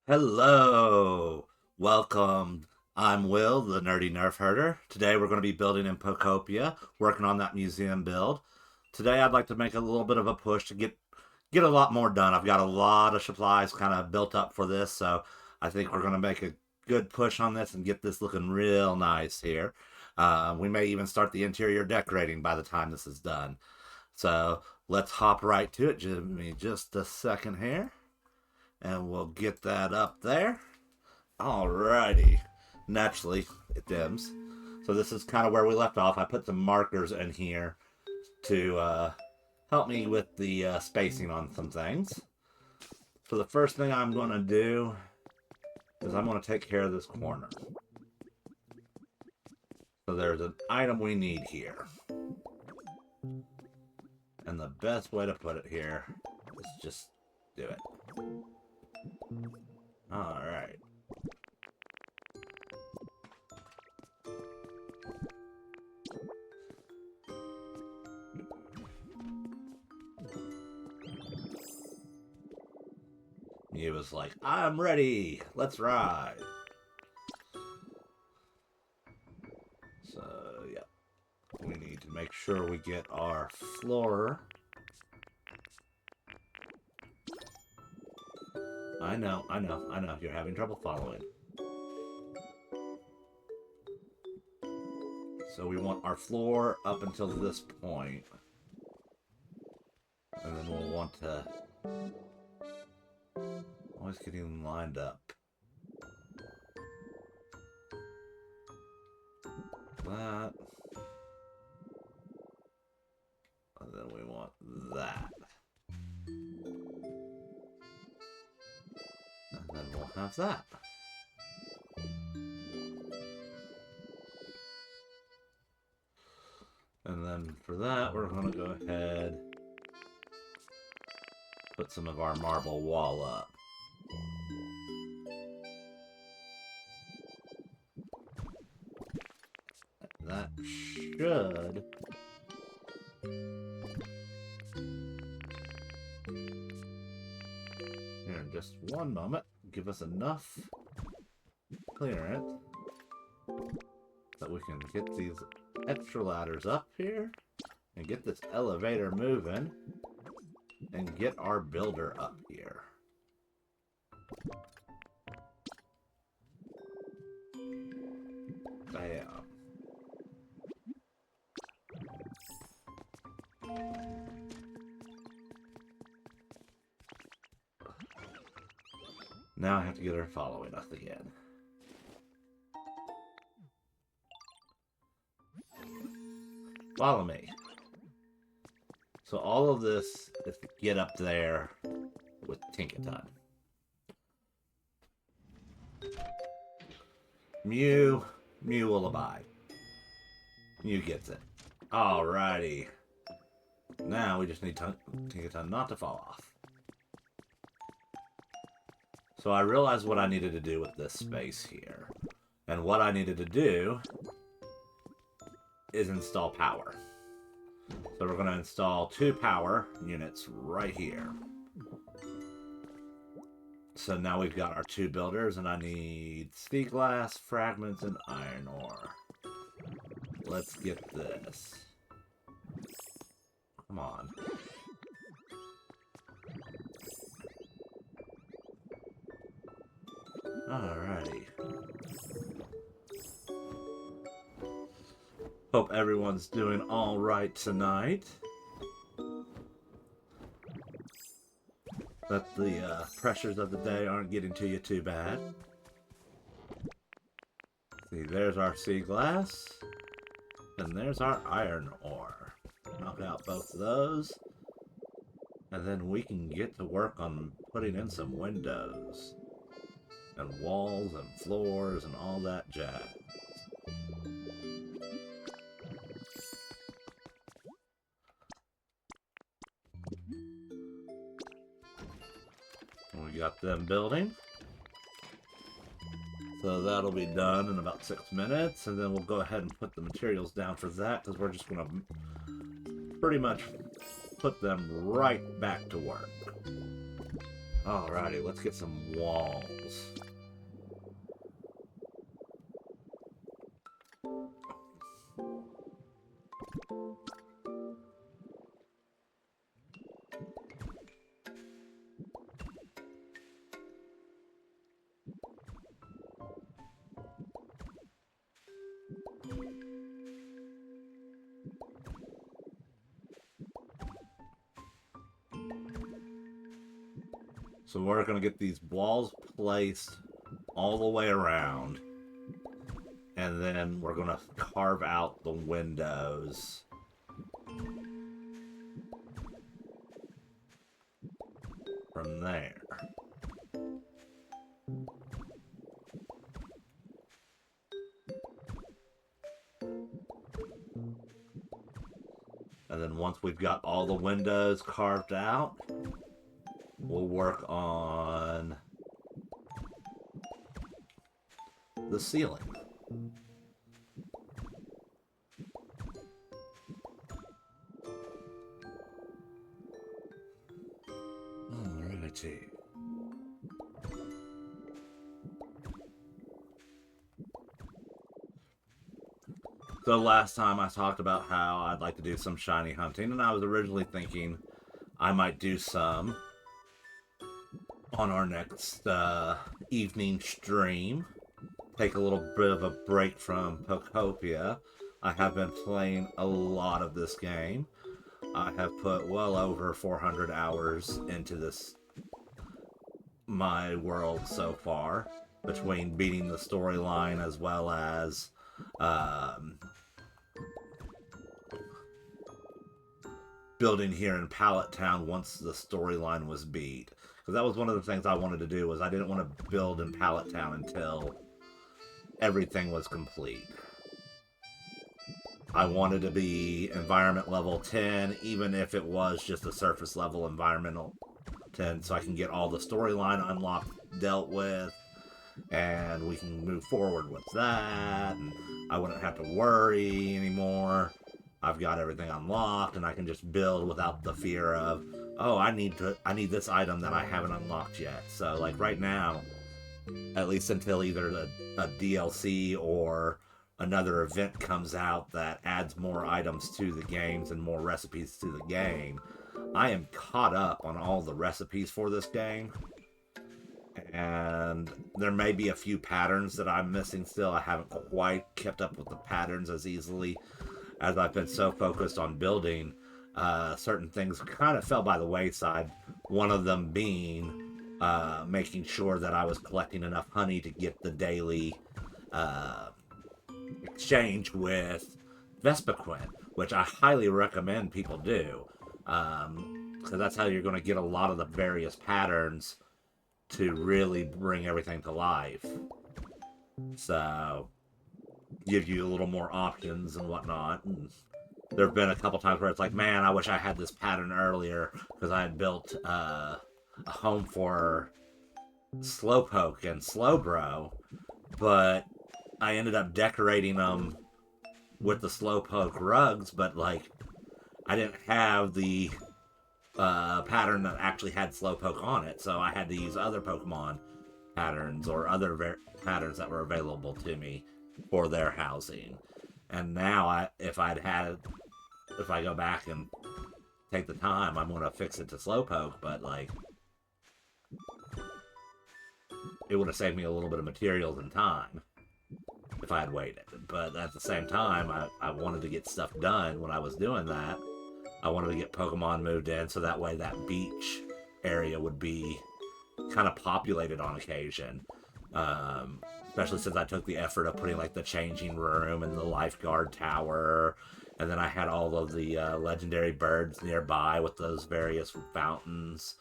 Hello, welcome. I'm Will, the Nerdy Nerf Herder. Today we're going to be building in Pokopia, working on that museum build. Today I'd like to make a little bit of a push to get a lot more done. I've got a lot of supplies kind of built up for this, so I think we're going to make a good push on this and get this looking real nice here. We may even start the interior decorating by the time this is done. So let's hop right to it. Give me just a second here, and we'll get that up there. Alrighty. Naturally, it dims. So this is kind of where we left off. I put some markers in here to help me with the spacing on some things. So the first thing I'm going to do is I'm going to take care of this corner. So there's an item we need here. And the best way to put it here is just do it. Alright. He was like, I'm ready. Let's ride. So, yeah. We need to make sure we get our floor. I know. You're having trouble following. So we want our floor up until this point. And then we'll want to... Always getting lined up. That. And then we want that. And then we'll have that. And then for that, we're going to go ahead, put some of our marble wall up. That should... Here, in just one moment, give us enough clearance that we can get these extra ladders up here and get this elevator moving and get our builder up here. Bam. Now I have to get her following us again. Follow me. So all of this is to get up there with Tinkaton. Mew will abide. Mew gets it. Alrighty. Now we just need Tinkaton not to fall off. So I realized what I needed to do with this space here. And what I needed to do is install power. So we're going to install 2 power units right here. So now we've got our 2 builders, and I need sea glass, fragments, and iron ore. Let's get this. Come on. Alrighty. Hope everyone's doing alright tonight. That the pressures of the day aren't getting to you too bad. See, there's our sea glass. And there's our iron ore. Knock out both of those. And then we can get to work on putting in some windows. And walls and floors and all that jazz. We got them building. So that'll be done in about 6 minutes, and then we'll go ahead and put the materials down for that, because we're just going to pretty much put them right back to work. Alrighty, let's get some walls. So we're going to get these walls placed all the way around. And then we're going to carve out the windows. From there. And then once we've got all the windows carved out, we'll work on the ceiling. Alrighty. So last time I talked about how I'd like to do some shiny hunting, and I was originally thinking I might do some on our next evening stream. Take a little bit of a break from Pokopia. I have been playing a lot of this game. I have put well over 400 hours into this, my world so far, between beating the storyline as well as building here in Pallet Town once the storyline was beat. Because that was one of the things I wanted to do, was I didn't want to build in Pallet Town until everything was complete. I wanted to be environment level 10, even if it was just a surface level environmental 10, so I can get all the storyline unlocked, dealt with, and we can move forward with that, and I wouldn't have to worry anymore. I've got everything unlocked, and I can just build without the fear of, oh, I need this item that I haven't unlocked yet. So, like, right now, at least until either a DLC or another event comes out that adds more items to the games and more recipes to the game, I am caught up on all the recipes for this game. And there may be a few patterns that I'm missing still. I haven't quite kept up with the patterns as easily as I've been so focused on building. Certain things kind of fell by the wayside. One of them being making sure that I was collecting enough honey to get the daily exchange with Vespiquen, which I highly recommend people do. Because that's how you're going to get a lot of the various patterns to really bring everything to life. So, give you a little more options and whatnot. And there have been a couple times where it's like, man, I wish I had this pattern earlier, because I had built a home for Slowpoke and Slowbro, but I ended up decorating them with the Slowpoke rugs, but like, I didn't have the pattern that actually had Slowpoke on it, so I had to use other Pokemon patterns or other patterns that were available to me for their housing. And now, if I go back and take the time, I'm gonna fix it to Slowpoke, but like, it would have saved me a little bit of materials and time if I had waited. But at the same time, I wanted to get stuff done when I was doing that. I wanted to get Pokemon moved in, so that way that beach area would be kind of populated on occasion. Especially since I took the effort of putting like the changing room and the lifeguard tower, and then I had all of the legendary birds nearby with those various fountains.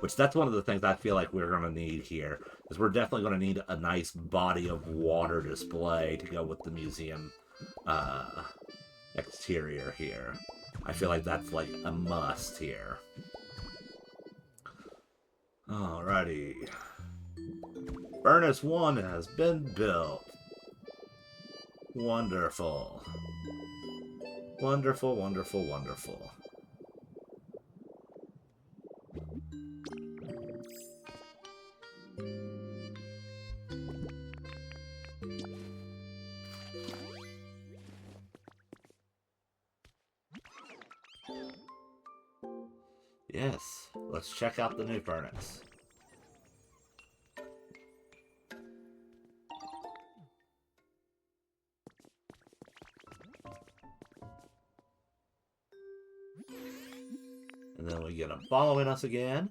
Which, that's one of the things I feel like we're going to need here, is we're definitely going to need a nice body of water display to go with the museum exterior here. I feel like that's like a must here. Alrighty. Furnace 1 has been built. Wonderful. Wonderful, wonderful, wonderful. Yes, let's check out the new furnace. And then we get them following us again.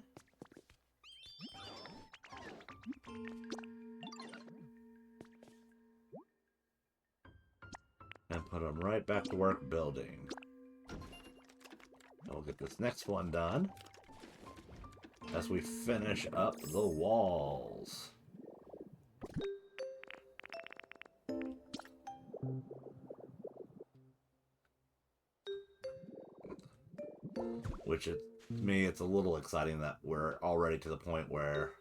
And put them right back to work building. And we'll get this next one done as we finish up the walls. Which, to me, it's a little exciting that we're already to the point where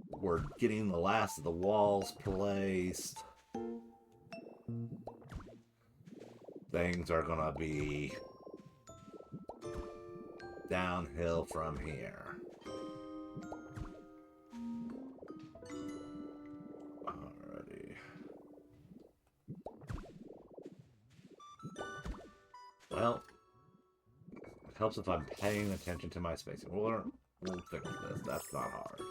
we're getting the last of the walls placed. Things are gonna be downhill from here. Alrighty. Well, it helps if I'm paying attention to my spacing. We'll fix this. That's not hard.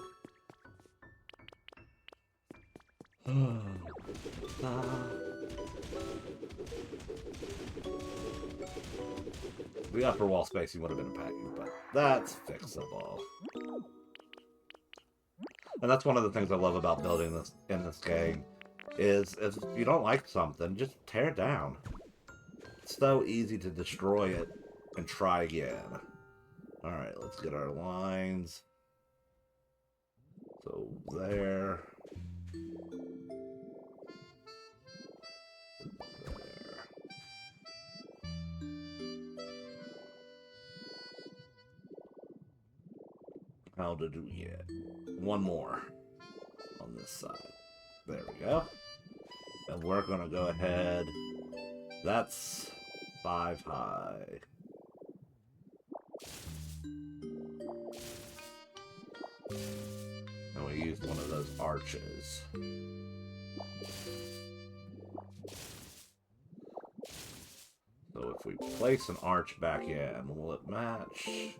The upper wall spacing would have been a pain, but that's fixable. And that's one of the things I love about building this in this game, is if you don't like something, just tear it down. It's so easy to destroy it and try again. Alright, let's get our lines. So there. How did we get? One more on this side. There we go. And we're going to go ahead. That's 5 high. And we used one of those arches. So if we place an arch back in, will it match?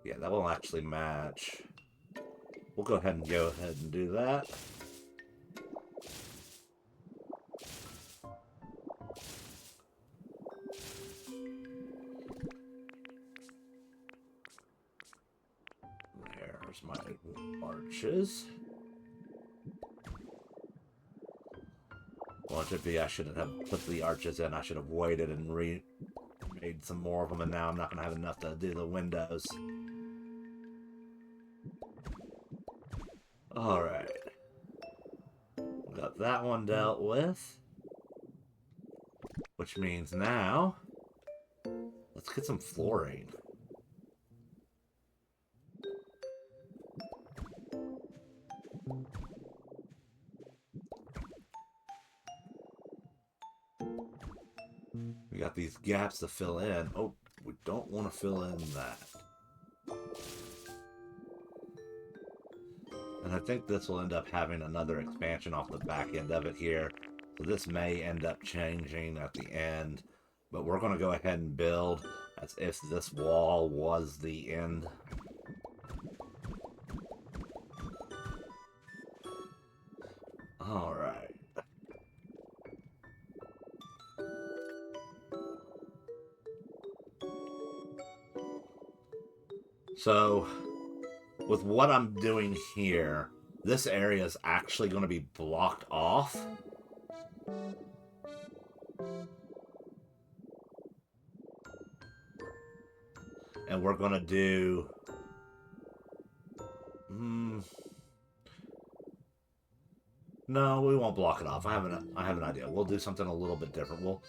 Yeah, that will actually match. We'll go ahead and do that. There's my arches. Well, it should be, I shouldn't have put the arches in. I should have waited and made some more of them, and now I'm not going to have enough to do the windows. Alright. Got that one dealt with. Which means now, let's get some flooring. We got these gaps to fill in. Oh, we don't want to fill in that. And I think this will end up having another expansion off the back end of it here. So this may end up changing at the end. But we're going to go ahead and build as if this wall was the end. Alright. So, with what I'm doing here, this area is actually going to be blocked off. And we're going to do... No, we won't block it off. I have an idea. We'll do something a little bit different. We'll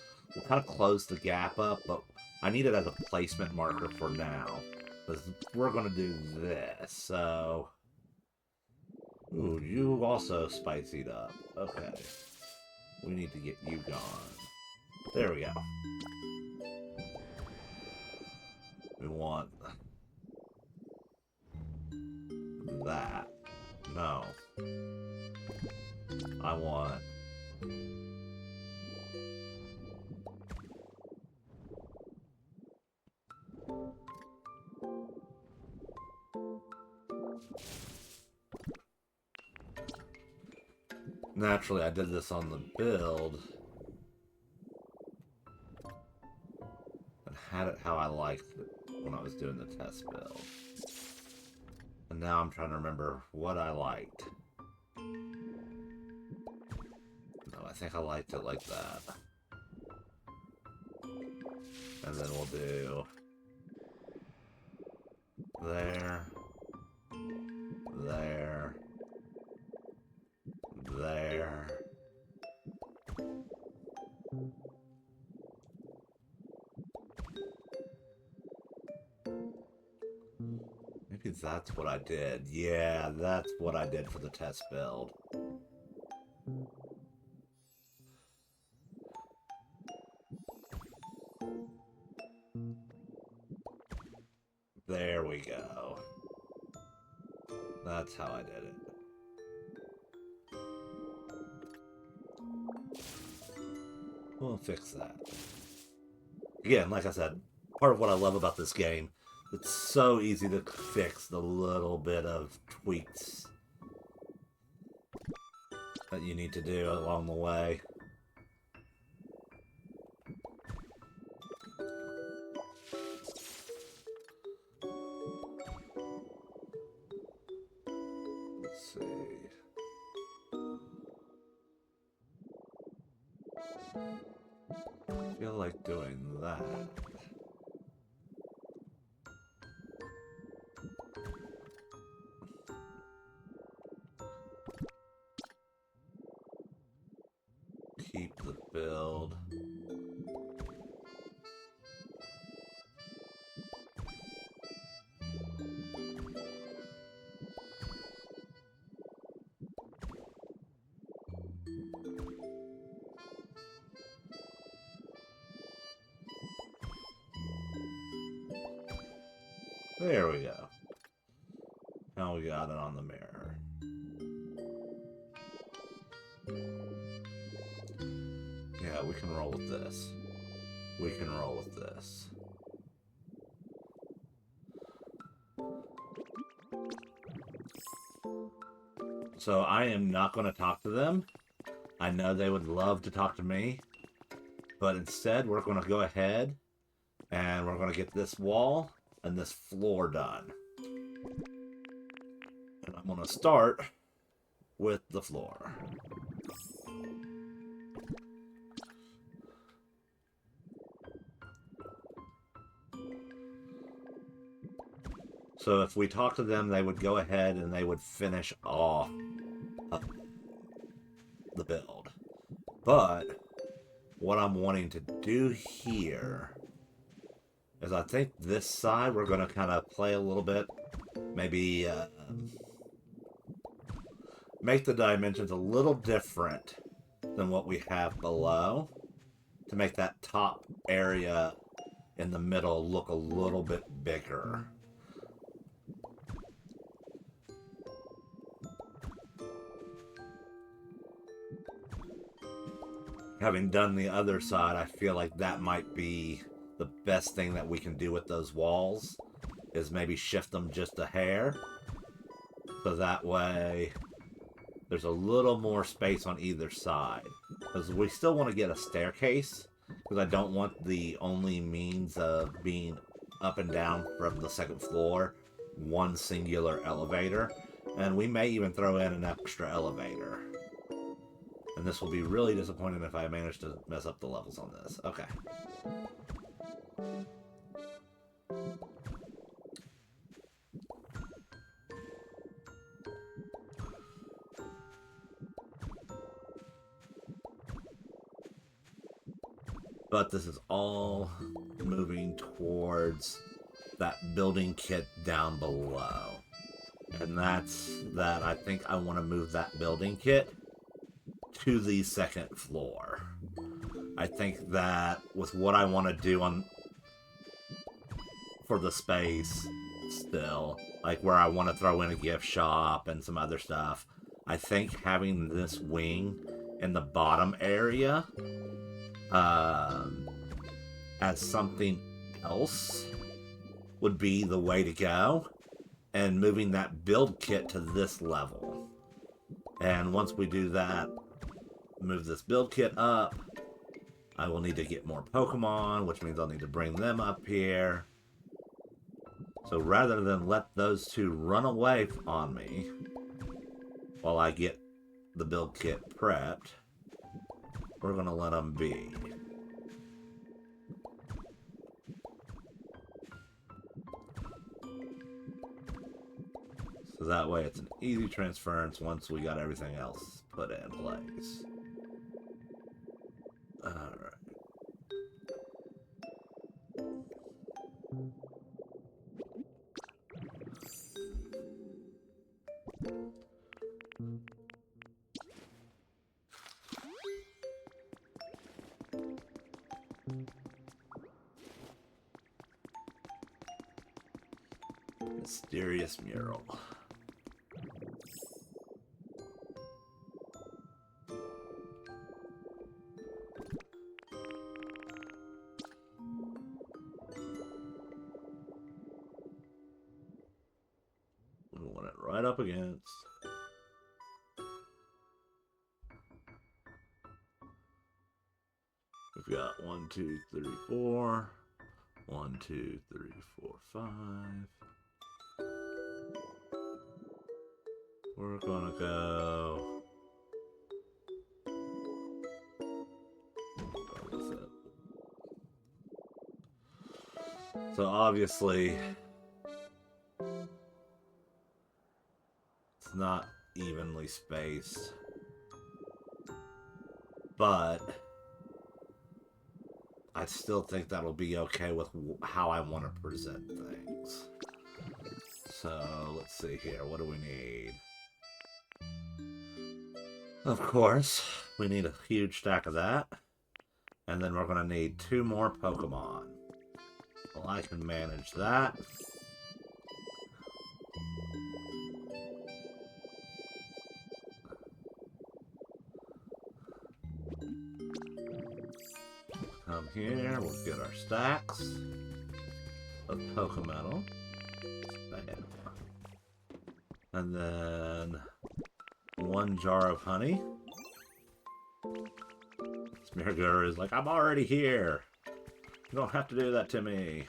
kind of close the gap up, but I need it as a placement marker for now. Because we're going to do this, so... Ooh, you also spicied up. Okay. We need to get you gone. There we go. We want... that. No. I want... Naturally, I did this on the build and had it how I liked it when I was doing the test build. And now I'm trying to remember what I liked. No, I think I liked it like that. And then we'll do there, there, there. Maybe that's what I did. Yeah, that's what I did for the test build. There we go. That's how I did it. We'll fix that. Again, like I said, part of what I love about this game, it's so easy to fix the little bit of tweaks that you need to do along the way. Let's see. I feel like doing that. Keep the build. There we go. Now we got it on the mirror. Yeah, we can roll with this. We can roll with this. So I am not going to talk to them. I know they would love to talk to me. But instead, we're going to go ahead and we're going to get this wall and this floor done. And I'm going to start with the floor. So if we talk to them, they would go ahead and they would finish off the build. But what I'm wanting to do here is I think this side we're going to kind of play a little bit. Maybe make the dimensions a little different than what we have below to make that top area in the middle look a little bit bigger. Having done the other side, I feel like that might be the best thing that we can do with those walls, is maybe shift them just a hair, so that way there's a little more space on either side. Because we still want to get a staircase, because I don't want the only means of being up and down from the second floor one singular elevator, and we may even throw in an extra elevator. And this will be really disappointing if I manage to mess up the levels on this. Okay. But this is all moving towards that building kit down below. And that's that. I think I want to move that building kit to the second floor. I think that with what I want to do on for the space still, like where I want to throw in a gift shop and some other stuff, I think having this wing in the bottom area as something else would be the way to go, and moving that build kit to this level. And once we do that, move this build kit up. I will need to get more Pokemon, which means I'll need to bring them up here. So rather than let those two run away on me while I get the build kit prepped, we're going to let them be. So that way it's an easy transference once we got everything else put in place. Alright. Mysterious mural. We want it right up against. We've got 1, 2, 3, 4. 1, 2, 3, 4, 5. We're gonna go. What is it? So obviously, it's not evenly spaced, but I still think that'll be okay with how I want to present things. So let's see here. What do we need? Of course, we need a huge stack of that. And then we're going to need 2 more Pokemon. Well, I can manage that. Come here, we'll get our stacks of Pokemetal. Bam. And then 1 jar of honey. Smearguru is like, I'm already here. You don't have to do that to me.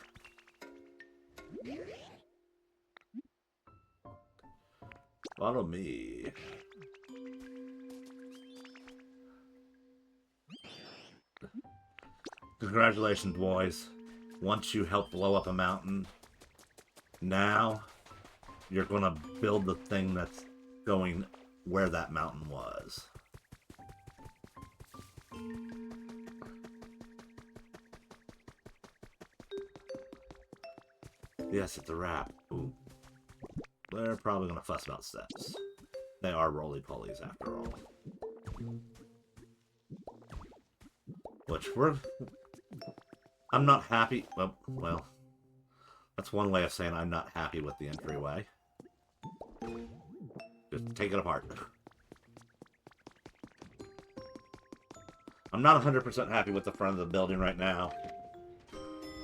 Follow me. Congratulations, boys. Once you help blow up a mountain, now you're gonna build the thing that's going where that mountain was. Yes, it's a wrap. Ooh. They're probably gonna fuss about steps. They are roly-polies after all. Which I'm not happy. Well, that's one way of saying I'm not happy with the entryway. Just take it apart. I'm not 100% happy with the front of the building right now.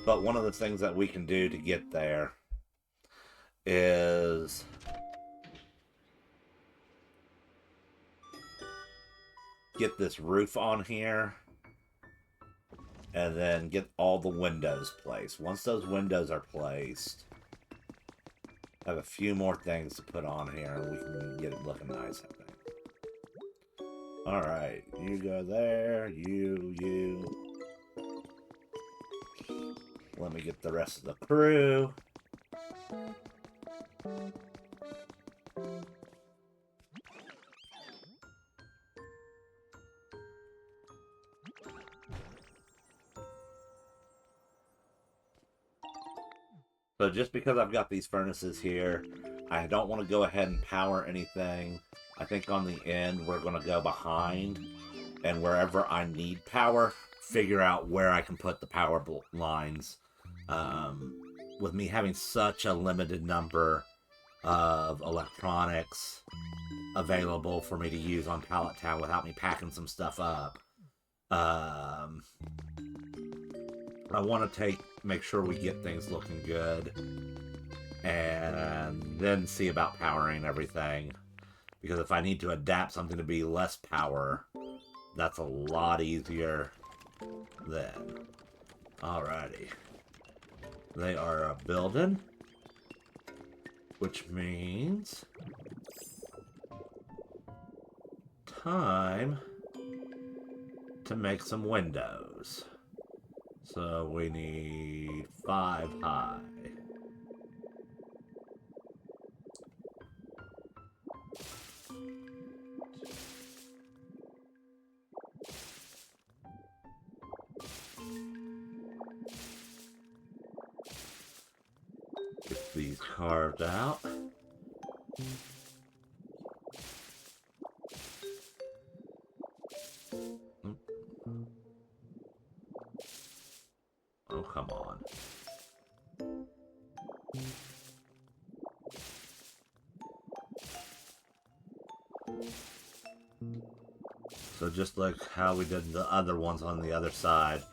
But one of the things that we can do to get there is get this roof on here and then get all the windows placed. Once those windows are placed, I have a few more things to put on here and we can get it looking nice, I think. Alright, you go there, you. Let me get the rest of the crew. So just because I've got these furnaces here, I don't want to go ahead and power anything. I think on the end we're going to go behind, and wherever I need power, figure out where I can put the power lines. With me having such a limited number of electronics available for me to use on Pallet Town without me packing some stuff up, I want to make sure we get things looking good, and then see about powering everything. Because if I need to adapt something to be less power, that's a lot easier then. Alrighty. They are building, which means time to make some windows. So we need 5 high. Get these carved out. Oh, come on. So just like how we did the other ones on the other side,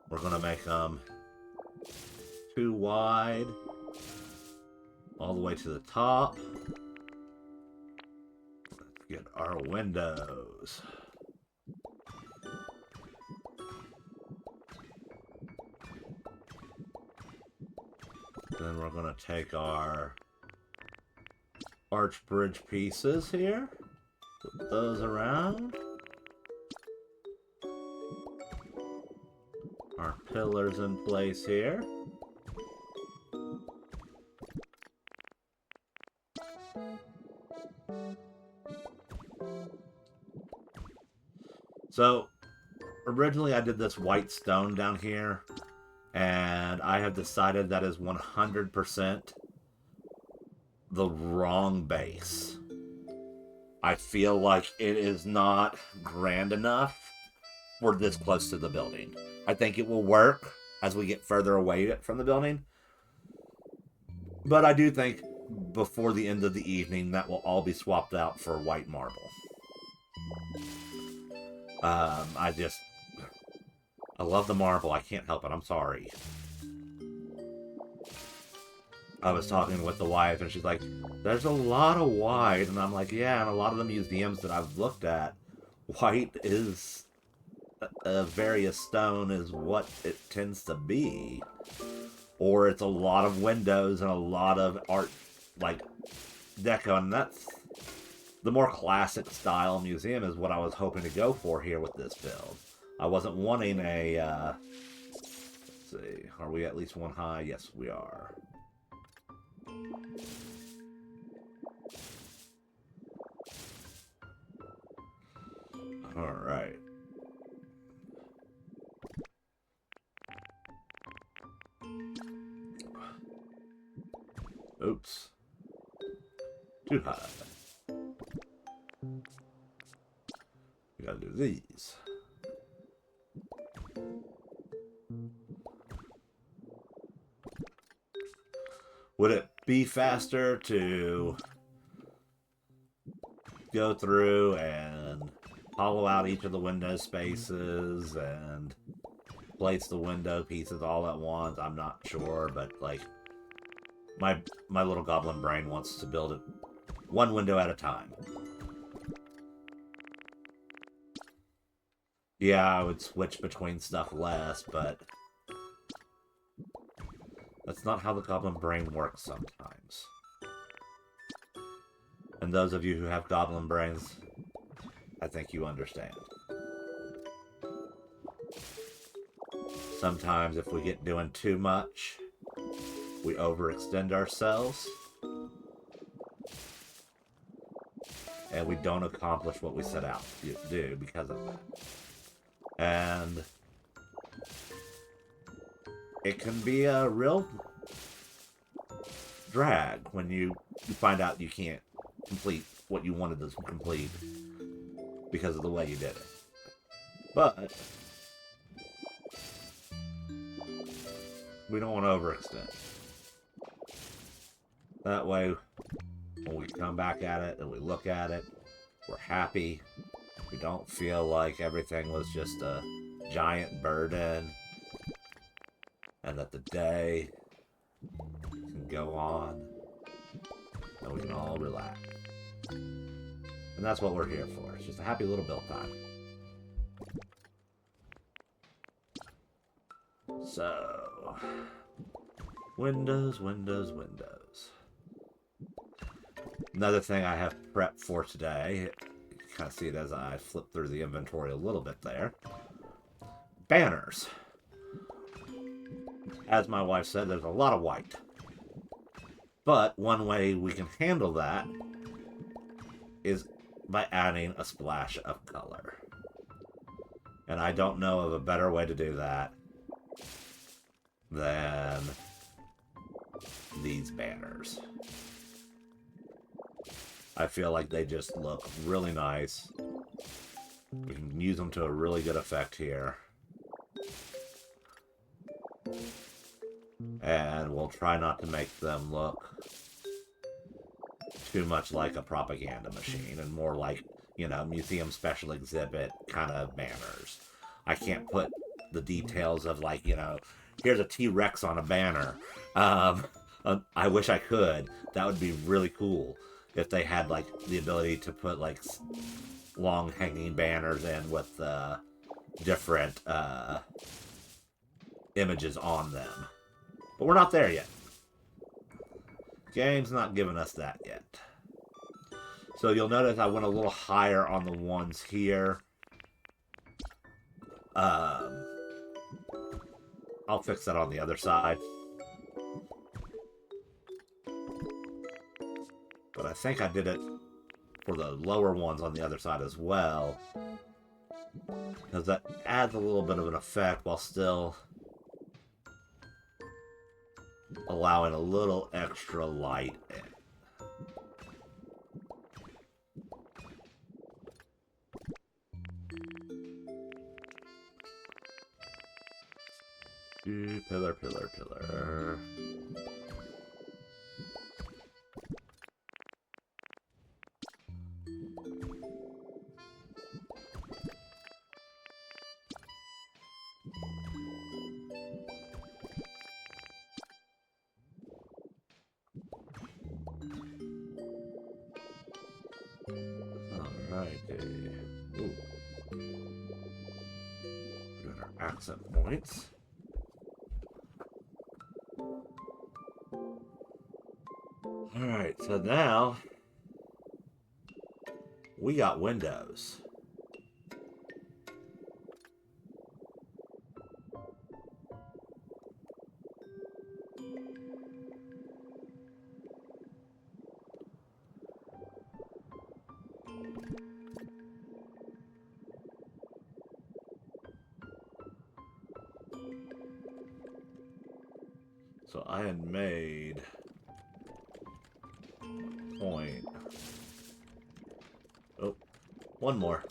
we're going to make them 2 wide all the way to the top. Let's get our windows. Then we're going to take our arch bridge pieces here, put those around. Our pillars in place here. So, originally I did this white stone down here, and I have decided that is 100% the wrong base. I feel like it is not grand enough for this close to the building. I think it will work as we get further away from the building, but I do think before the end of the evening that will all be swapped out for white marble. I love the marble. I can't help it. I'm sorry. I was talking with the wife, and she's like, there's a lot of white. And I'm like, yeah, and a lot of the museums that I've looked at, white is a various stone is what it tends to be. Or it's a lot of windows and a lot of art, like, deco. And that's the more classic style museum is what I was hoping to go for here with this build. I wasn't wanting a, let's see, are we at least 1 high? Yes, we are. Alright. Oops. Too high. We gotta do these. Would it be faster to go through and hollow out each of the window spaces and place the window pieces all at once? I'm not sure, but like my little goblin brain wants to build it one window at a time. Yeah, I would switch between stuff less, but that's not how the goblin brain works sometimes. And those of you who have goblin brains, I think you understand. Sometimes if we get doing too much, we overextend ourselves. And we don't accomplish what we set out to do because of that. And it can be a real drag when you find out you can't complete what you wanted to complete because of the way you did it. But we don't want to overextend. That way, when we come back at it and we look at it, we're happy. We don't feel like everything was just a giant burden. And that the day can go on. And we can all relax. And that's what we're here for. It's just a happy little build time. So, windows, windows, windows. Another thing I have prepped for today, you can kind of see it as I flip through the inventory a little bit there. Banners. As my wife said, there's a lot of white. But one way we can handle that is by adding a splash of color. And I don't know of a better way to do that than these banners. I feel like they just look really nice. We can use them to a really good effect here. And we'll try not to make them look too much like a propaganda machine and more like, you know, museum special exhibit kind of banners. I can't put the details of, like, you know, here's a T-Rex on a banner. I wish I could. That would be really cool if they had, like, the ability to put, like, long hanging banners in with different images on them. But we're not there yet. Game's not giving us that yet. So you'll notice I went a little higher on the ones here. I'll fix that on the other side. But I think I did it for the lower ones on the other side as well. Because that adds a little bit of an effect while still allowing a little extra light in. Pillar, pillar, pillar. Alrighty. Ooh. We got our accent points. Alright, so now we got windows. So I had made a point. Oh, one more.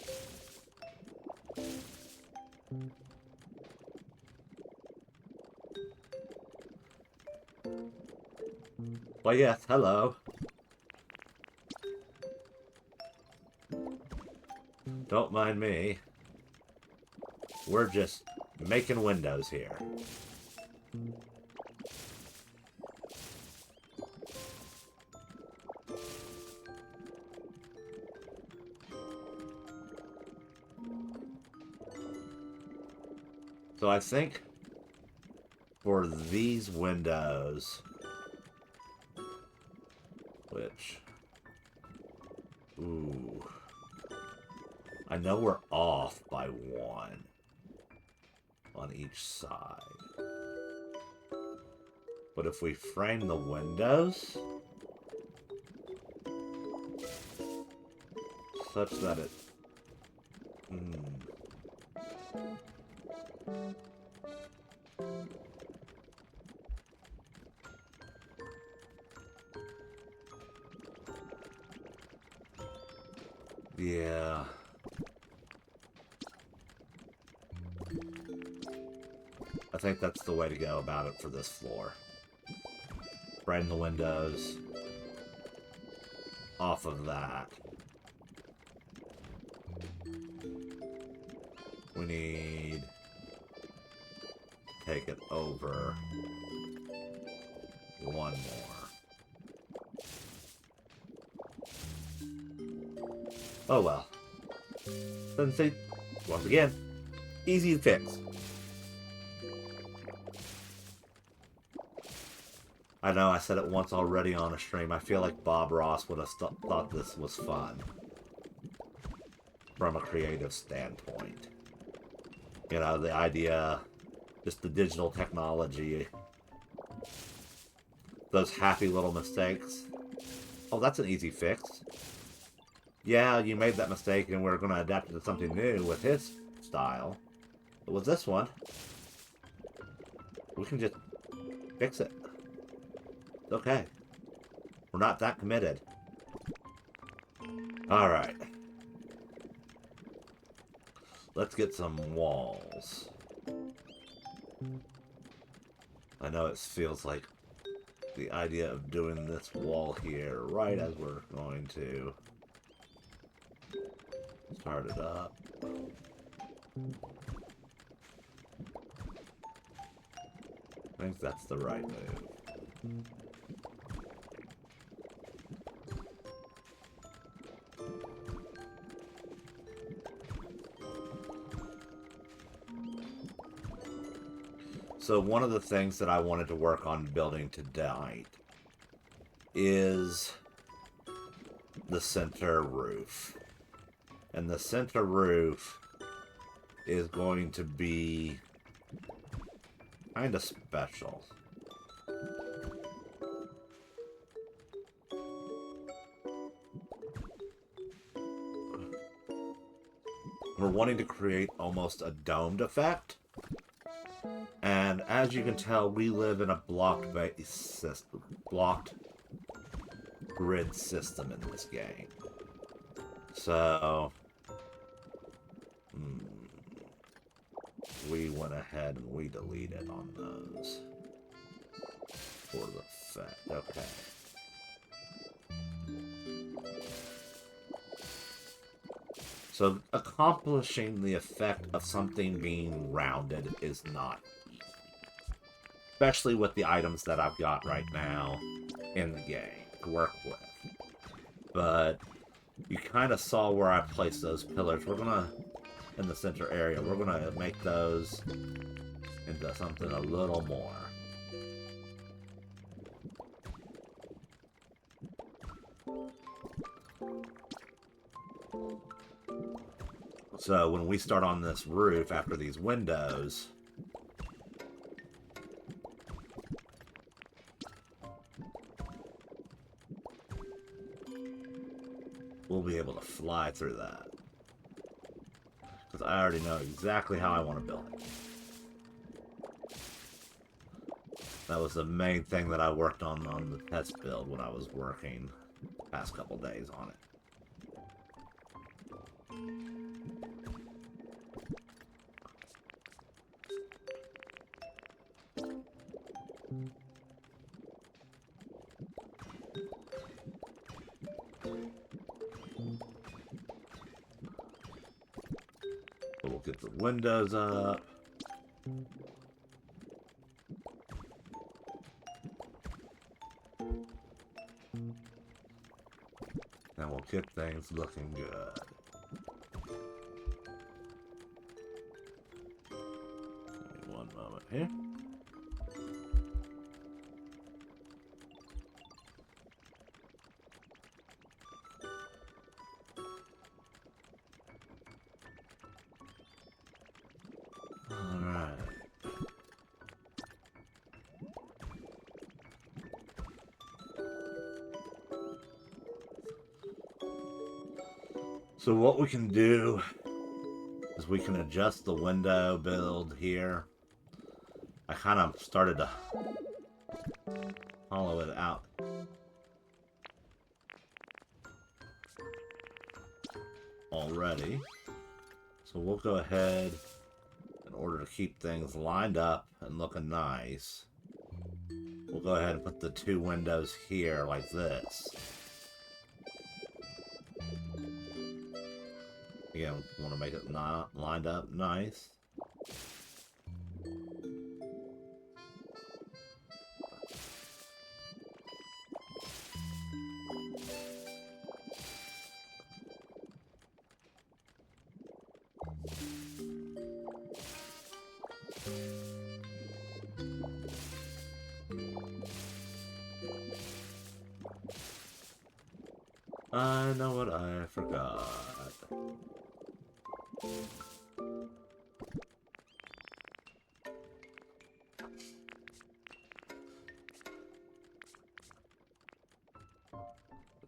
Why, yes, hello. Don't mind me. We're just making windows here. So I think for these windows, which, ooh, I know we're off by one on each side. But if we frame the windows such that it, yeah. I think that's the way to go about it for this floor. Frame the windows off of that. We need to take it over one more. Oh well. Then see, once again, easy to fix. I know I said it once already on a stream. I feel like Bob Ross would have thought this was fun. From a creative standpoint. You know, the idea, just the digital technology, those happy little mistakes. Oh, that's an easy fix. Yeah, you made that mistake and we're going to adapt it to something new with his style. But with this one, we can just fix it. It's okay. We're not that committed. Alright. Let's get some walls. I know it feels like the idea of doing this wall here right as we're going to start it up. I think that's the right move. So one of the things that I wanted to work on building tonight is the center roof. And the center roof is going to be kind of special. We're wanting to create almost a domed effect. And as you can tell, we live in a blocked grid system in this game. So we went ahead and we deleted on those for the effect. Okay. So accomplishing the effect of something being rounded is not easy. Especially with the items that I've got right now in the game to work with. But you kind of saw where I placed those pillars. We're going to, in the center area, we're going to make those into something a little more. So when we start on this roof after these windows, we'll be able to fly through that. Because I already know exactly how I want to build it. That was the main thing that I worked on the test build when I was working the past couple days on it. So we'll get the windows up. And we'll get things looking good. Give me one moment here. Alright. So what we can do is we can adjust the window build here. I kind of started to hollow it out. Already. So we'll go ahead, in order to keep things lined up and looking nice, we'll go ahead and put the two windows here like this. Again, want to make it lined up nice. I know what I forgot.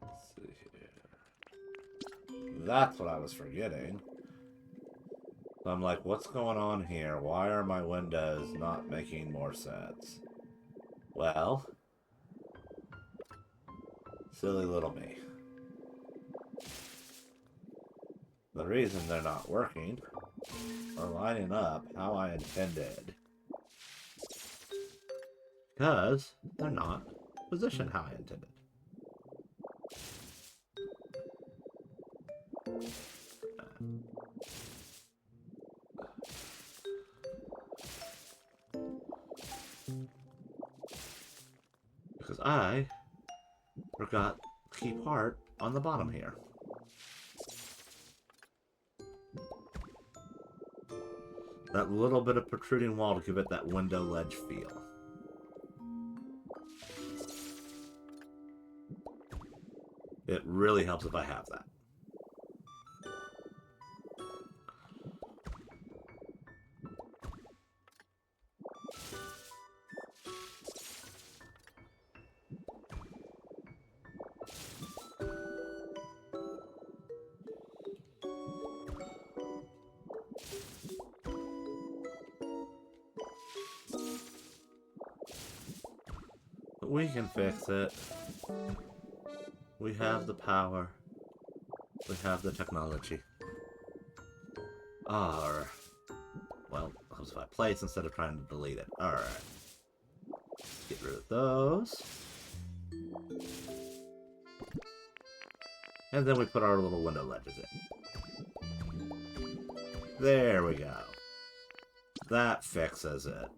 Let's see here. That's what I was forgetting. So I'm like, what's going on here? Why are my windows not making more sense? Well, silly little me. The reason they're not working or lining up how I intended, because they're not positioned how I intended. Because I forgot the key part on the bottom here. That little bit of protruding wall to give it that window ledge feel. It really helps if I have that. But we can fix it. We have the power. We have the technology. Well, helps if I place instead of trying to delete it. Alright. Get rid of those. And then we put our little window ledges in. There we go. That fixes it.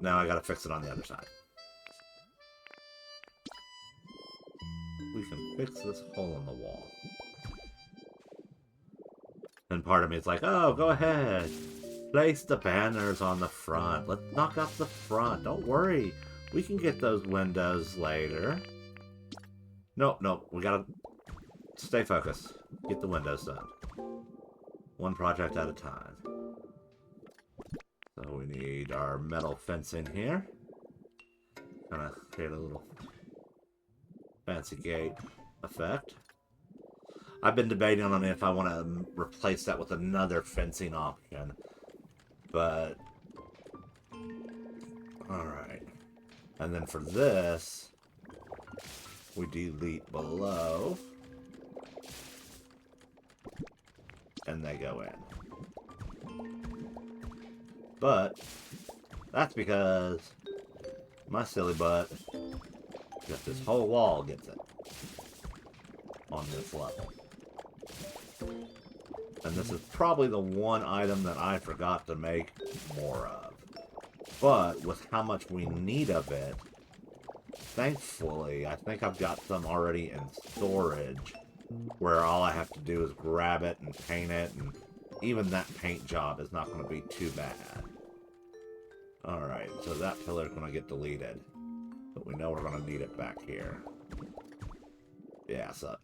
Now I gotta fix it on the other side. We can fix this hole in the wall. And part of me is like, oh, go ahead. Place the banners on the front. Let's knock out the front. Don't worry. We can get those windows later. Nope. We gotta stay focused. Get the windows done. One project at a time. So we need our metal fencing here. Kind of create a little fancy gate effect. I've been debating on if I want to replace that with another fencing option. But alright. And then for this, we delete below. And they go in. But that's because my silly butt got this whole wall gets it on this level. And this is probably the one item that I forgot to make more of. But with how much we need of it, thankfully, I think I've got some already in storage where all I have to do is grab it and paint it, and even that paint job is not going to be too bad. Alright, so that pillar is going to get deleted. But we know we're going to need it back here. Yeah, so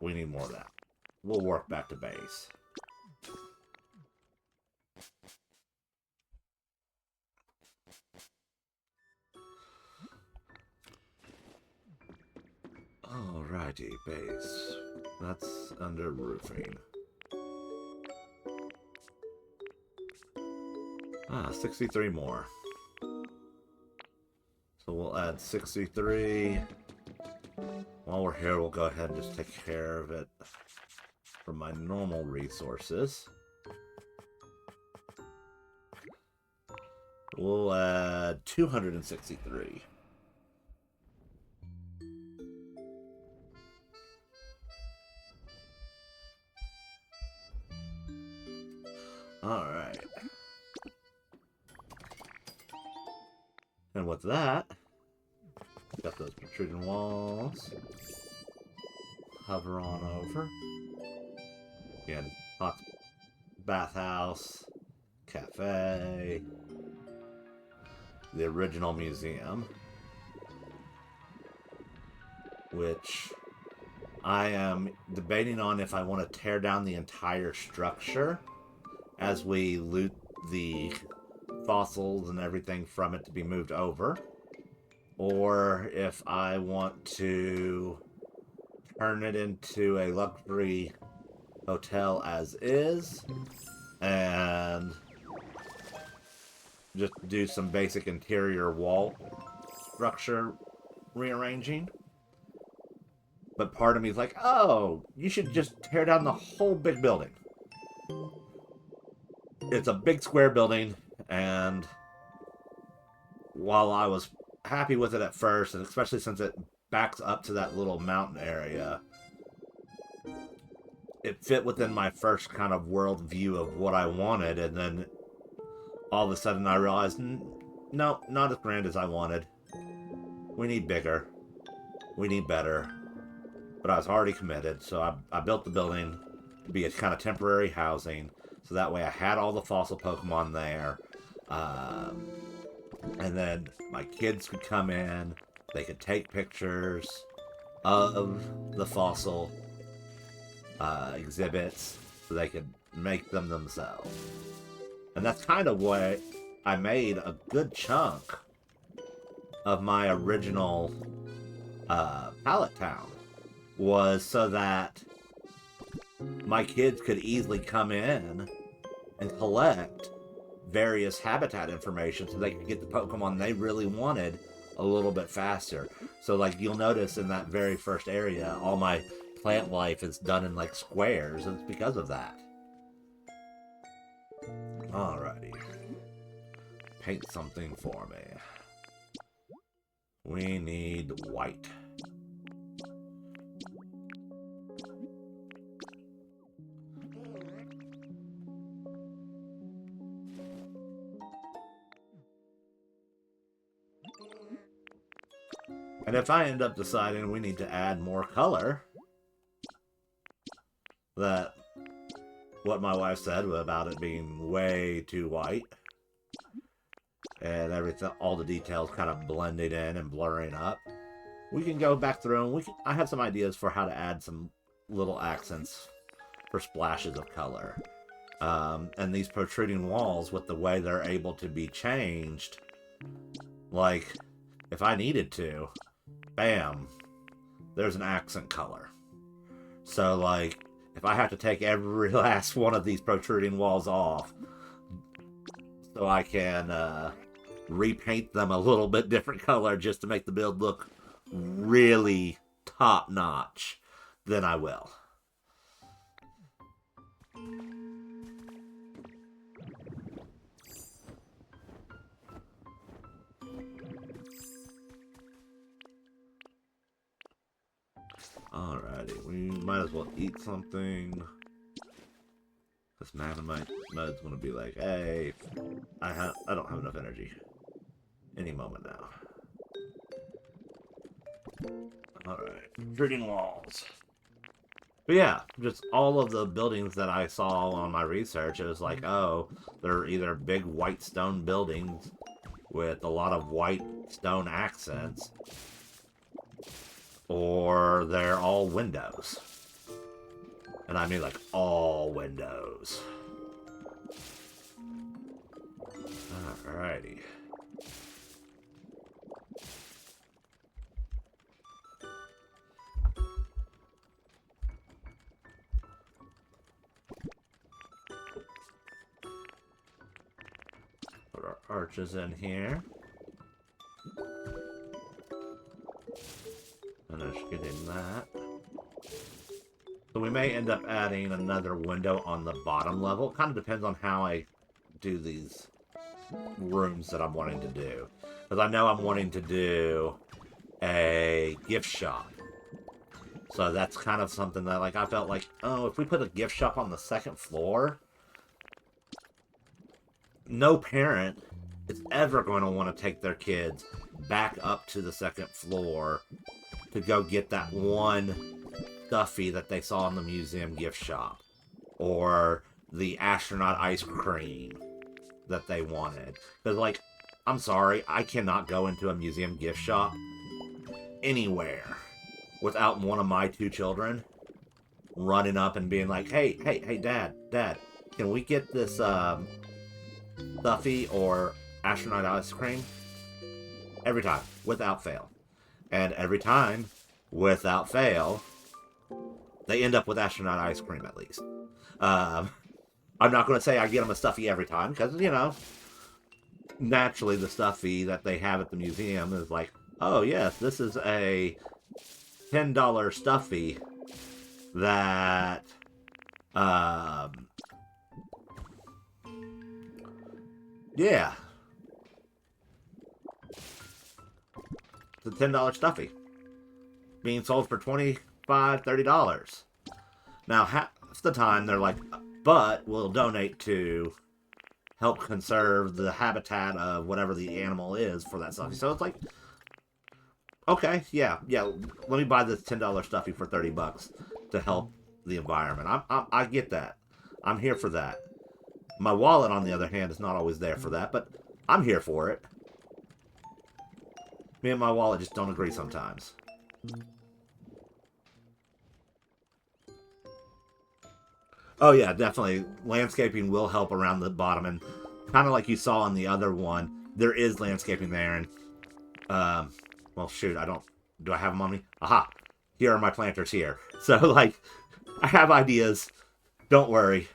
we need more of that. We'll work back to base. Alrighty, base. That's under roofing. 63 more. So we'll add 63. While we're here, we'll go ahead and just take care of it from my normal resources. We'll add 263. Alright. And with that, got those protruding walls. Hover on over. Again, hot bathhouse, cafe, the original museum. which I am debating on if I want to tear down the entire structure as we loot the fossils and everything from it to be moved over, or if I want to turn it into a luxury hotel as is and just do some basic interior wall structure rearranging. But part of me is like, oh, you should just tear down the whole big building. It's a big square building, and while I was happy with it at first, and especially since it backs up to that little mountain area, it fit within my first kind of world view of what I wanted, and then all of a sudden I realized, no, not as grand as I wanted. We need bigger. We need better. But I was already committed, so I built the building to be a kind of temporary housing, so that way I had all the fossil Pokemon there. And then my kids could come in, they could take pictures of the fossil exhibits, so they could make them themselves. And that's kind of what I made a good chunk of my original pallet town, was so that my kids could easily come in and collect various habitat information so they could get the Pokemon they really wanted a little bit faster. So like you'll notice in that very first area, all my plant life is done in like squares, and it's because of that. Alrighty. Paint something for me. We need white. And if I end up deciding we need to add more color, that what my wife said about it being way too white and everything, all the details kind of blending in and blurring up, we can go back through and I have some ideas for how to add some little accents for splashes of color. And these protruding walls, with the way they're able to be changed, like if I needed to, bam, there's an accent color. So like if I have to take every last one of these protruding walls off so I can repaint them a little bit different color just to make the build look really top notch, then I will. Alrighty, we might as well eat something. This Magnemite mode's gonna be like, hey, I don't have enough energy. Any moment now. Alright, intruding walls. But yeah, just all of the buildings that I saw on my research, it was like, oh, they're either big white stone buildings with a lot of white stone accents, or they're all windows. And I mean like all windows. Alrighty. Put our arches in here. Finish getting that. So we may end up adding another window on the bottom level. Kind of depends on how I do these rooms that I'm wanting to do. Because I know I'm wanting to do a gift shop. So that's kind of something that, like, I felt like, oh, if we put a gift shop on the second floor, no parent is ever going to want to take their kids back up to the second floor to go get that one stuffy that they saw in the museum gift shop, or the astronaut ice cream that they wanted. Because, like, I'm sorry, I cannot go into a museum gift shop anywhere without one of my two children running up and being like, hey, Dad, can we get this Stuffy or astronaut ice cream? Every time, without fail. And every time, without fail, they end up with astronaut ice cream at least. Um, I'm not going to say I get them a Stuffy every time, because, you know, naturally the Stuffy that they have at the museum is like, oh, yes, this is a $10 Stuffy that, yeah, it's a $10 Stuffy being sold for $25, $30. Now, half the time they're like, but we'll donate to help conserve the habitat of whatever the animal is for that Stuffy. So it's like, okay, yeah, let me buy this $10 Stuffy for $30 to help the environment. I get that. I'm here for that. My wallet, on the other hand, is not always there for that, but I'm here for it. Me and my wallet just don't agree sometimes. Oh yeah, definitely. Landscaping will help around the bottom, and kind of like you saw on the other one, there is landscaping there, and well, shoot, do I have them on me? Aha! Here are my planters here. So, like, I have ideas. Don't worry.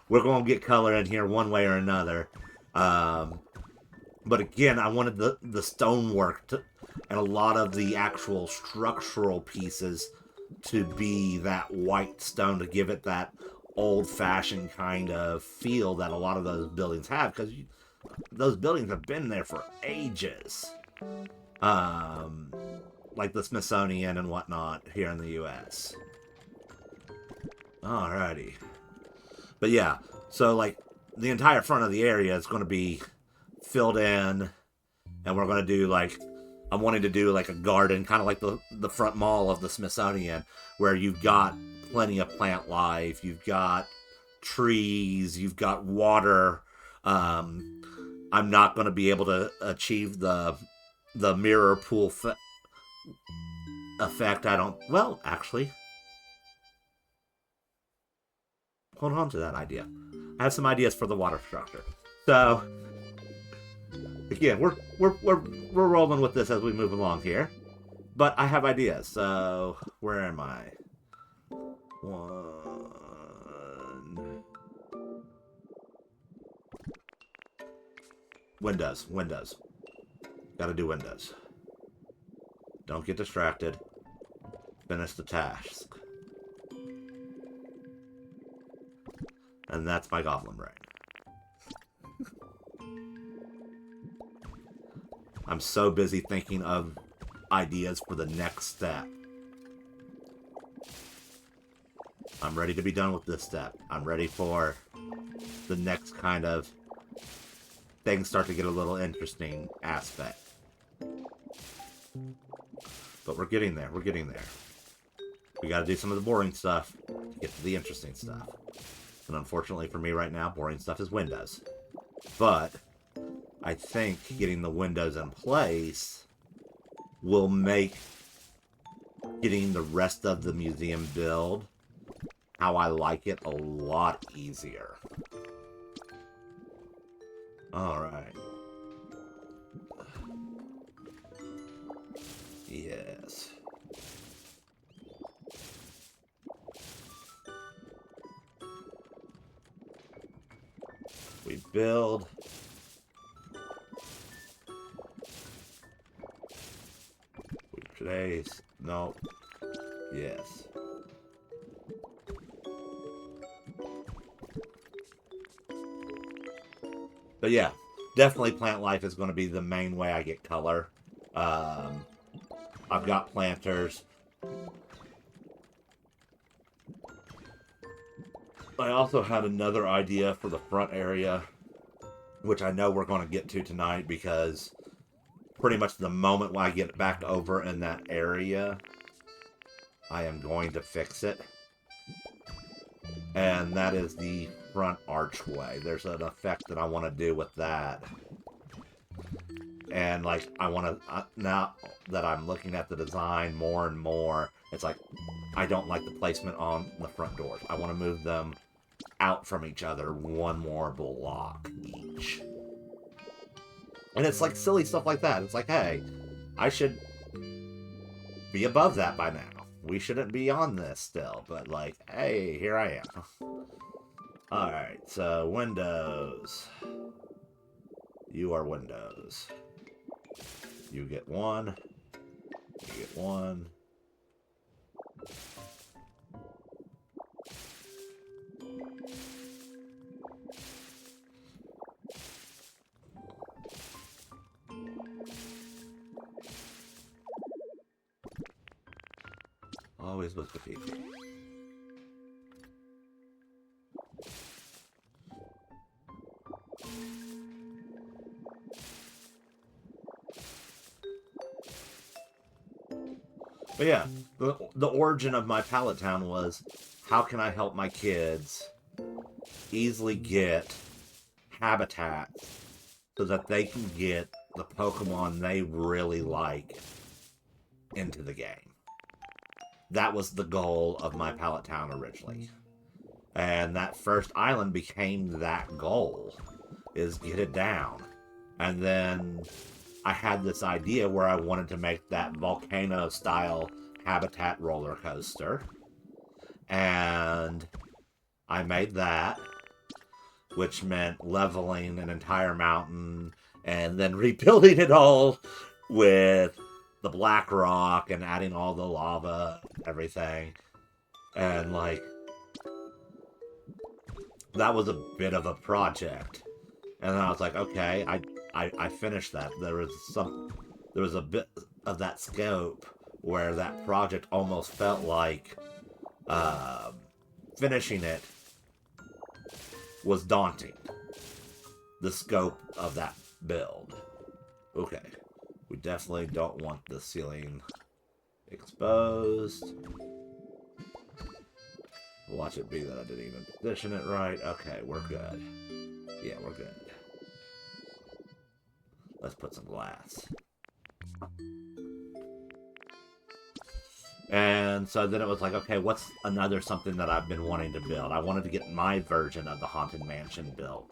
We're going to get color in here one way or another. But again, I wanted the stonework and a lot of the actual structural pieces to be that white stone to give it that old-fashioned kind of feel that a lot of those buildings have, because those buildings have been there for ages. Like the Smithsonian and whatnot here in the U.S. Alrighty. But yeah, so like the entire front of the area is going to be filled in, and we're going to do like, I'm wanting to do like a garden, kind of like the front mall of the Smithsonian, where you've got plenty of plant life, you've got trees, you've got water. I'm not going to be able to achieve the mirror pool effect. I don't. Well, actually, hold on to that idea. I have some ideas for the water structure. So again, we're rolling with this as we move along here, but I have ideas. So where am I? Windows. Gotta do windows. Don't get distracted. Finish the task. And that's my goblin brain. I'm so busy thinking of ideas for the next step. I'm ready to be done with this step. I'm ready for the next kind of things start to get a little interesting aspect. But we're getting there. We gotta do some of the boring stuff to get to the interesting stuff. And unfortunately for me right now, boring stuff is windows. But I think getting the windows in place will make getting the rest of the museum build how I like it a lot easier. Alright. Yes. We build. We place. No. Yes. But yeah, definitely plant life is going to be the main way I get color. I've got planters. I also had another idea for the front area, which I know we're going to get to tonight, because pretty much the moment when I get back over in that area, I am going to fix it. And that is the front archway. There's an effect that I want to do with that. And, like, I want to, now that I'm looking at the design more and more, it's like, I don't like the placement on the front doors. I want to move them out from each other one more block each. And it's like silly stuff like that. It's like, hey, I should be above that by now. We shouldn't be on this still. But, like, hey, here I am. Alright, so windows. You are windows. You get one. You get one. Always look at people. But yeah, the origin of my pallet town was, how can I help my kids easily get habitats so that they can get the Pokemon they really like into the game. That was the goal of my pallet town originally. And that first island became that goal, is get it down. And then I had this idea where I wanted to make that volcano-style habitat roller coaster. And I made that, which meant leveling an entire mountain and then rebuilding it all with the black rock and adding all the lava, everything. And, like, that was a bit of a project. And then I was like, okay, I finished that. There was a bit of that scope where that project almost felt like finishing it was daunting. The scope of that build. Okay. We definitely don't want the ceiling exposed. Watch it be that I didn't even position it right. Okay, we're good. Yeah, we're good. Let's put some glass. And so then it was like, okay, what's another something that I've been wanting to build? I wanted to get my version of the Haunted Mansion built.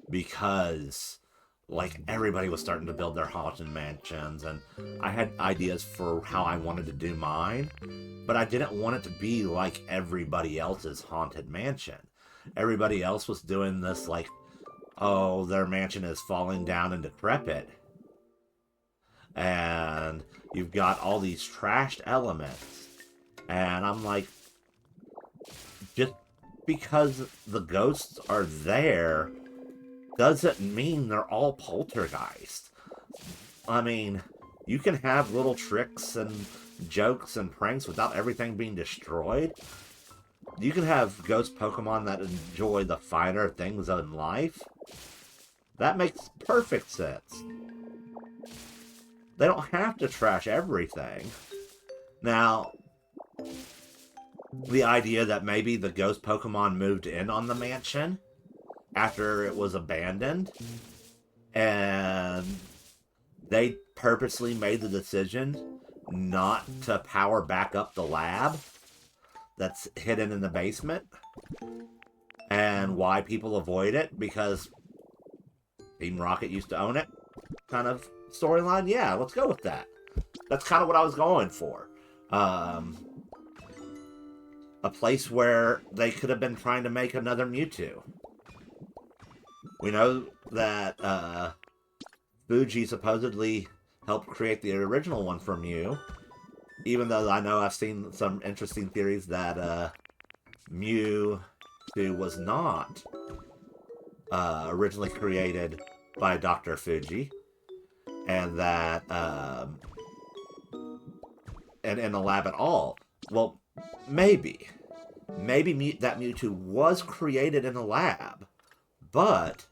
Because, like, everybody was starting to build their Haunted Mansions. And I had ideas for how I wanted to do mine. But I didn't want it to be like everybody else's Haunted Mansion. Everybody else was doing this, like, oh, their mansion is falling down and decrepit. And you've got all these trashed elements. And I'm like, just because the ghosts are there doesn't mean they're all poltergeist. I mean, you can have little tricks and jokes and pranks without everything being destroyed. You can have ghost Pokemon that enjoy the finer things in life. That makes perfect sense. They don't have to trash everything. Now, the idea that maybe the ghost Pokemon moved in on the mansion after it was abandoned, and they purposely made the decision not to power back up the lab that's hidden in the basement, and why people avoid it, because Team Rocket used to own it, kind of storyline. Yeah, let's go with that. That's kind of what I was going for. A place where they could have been trying to make another Mewtwo. We know that Fuji supposedly helped create the original one for Mew, even though I know I've seen some interesting theories that Mewtwo was not originally created by Dr. Fuji, and that and in the lab at all. Well, maybe that Mewtwo was created in a lab, but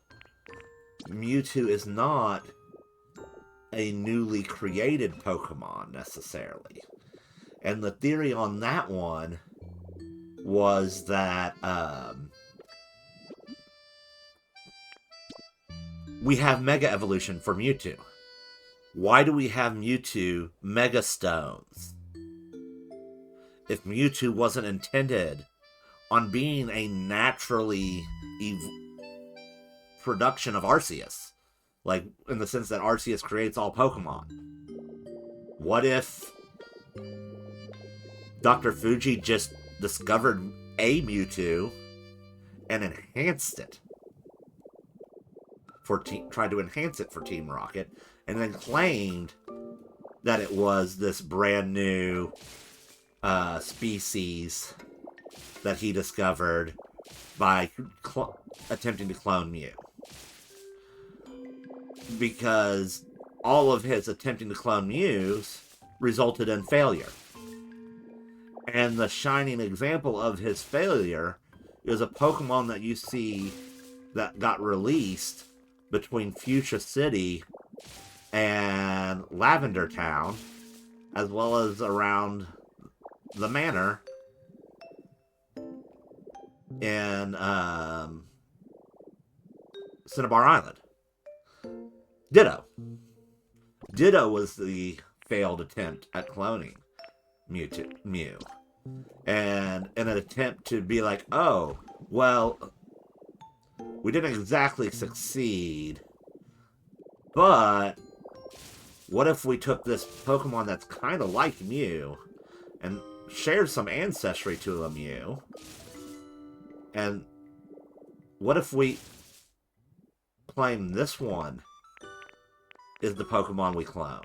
Mewtwo is not a newly created Pokemon necessarily. And the theory on that one was that we have Mega Evolution for Mewtwo. Why do we have Mewtwo Mega Stones? If Mewtwo wasn't intended on being a naturally production of Arceus, like in the sense that Arceus creates all Pokemon. What if Dr. Fuji just discovered a Mewtwo and enhanced it tried to enhance it for Team Rocket, and then claimed that it was this brand new species that he discovered by attempting to clone Mew. Because all of his attempting to clone Mews resulted in failure. And the shining example of his failure is a Pokemon that you see that got released between Fuchsia City and Lavender Town, as well as around the manor in Cinnabar Island. Ditto. Ditto was the failed attempt at cloning Mew. And in an attempt to be like, oh, well, we didn't exactly succeed, but what if we took this Pokemon that's kind of like Mew and shared some ancestry to a Mew, and what if we claim this one is the Pokemon we cloned?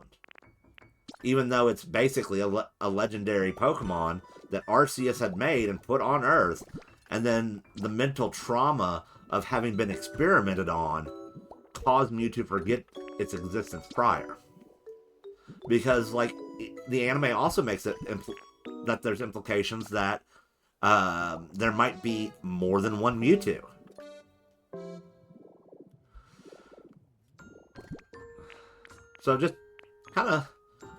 Even though it's basically a legendary Pokemon that Arceus had made and put on Earth, and then the mental trauma of having been experimented on caused Mew to forget its existence prior. Because, like, the anime also makes it that there's implications that there might be more than one Mewtwo. So just kind of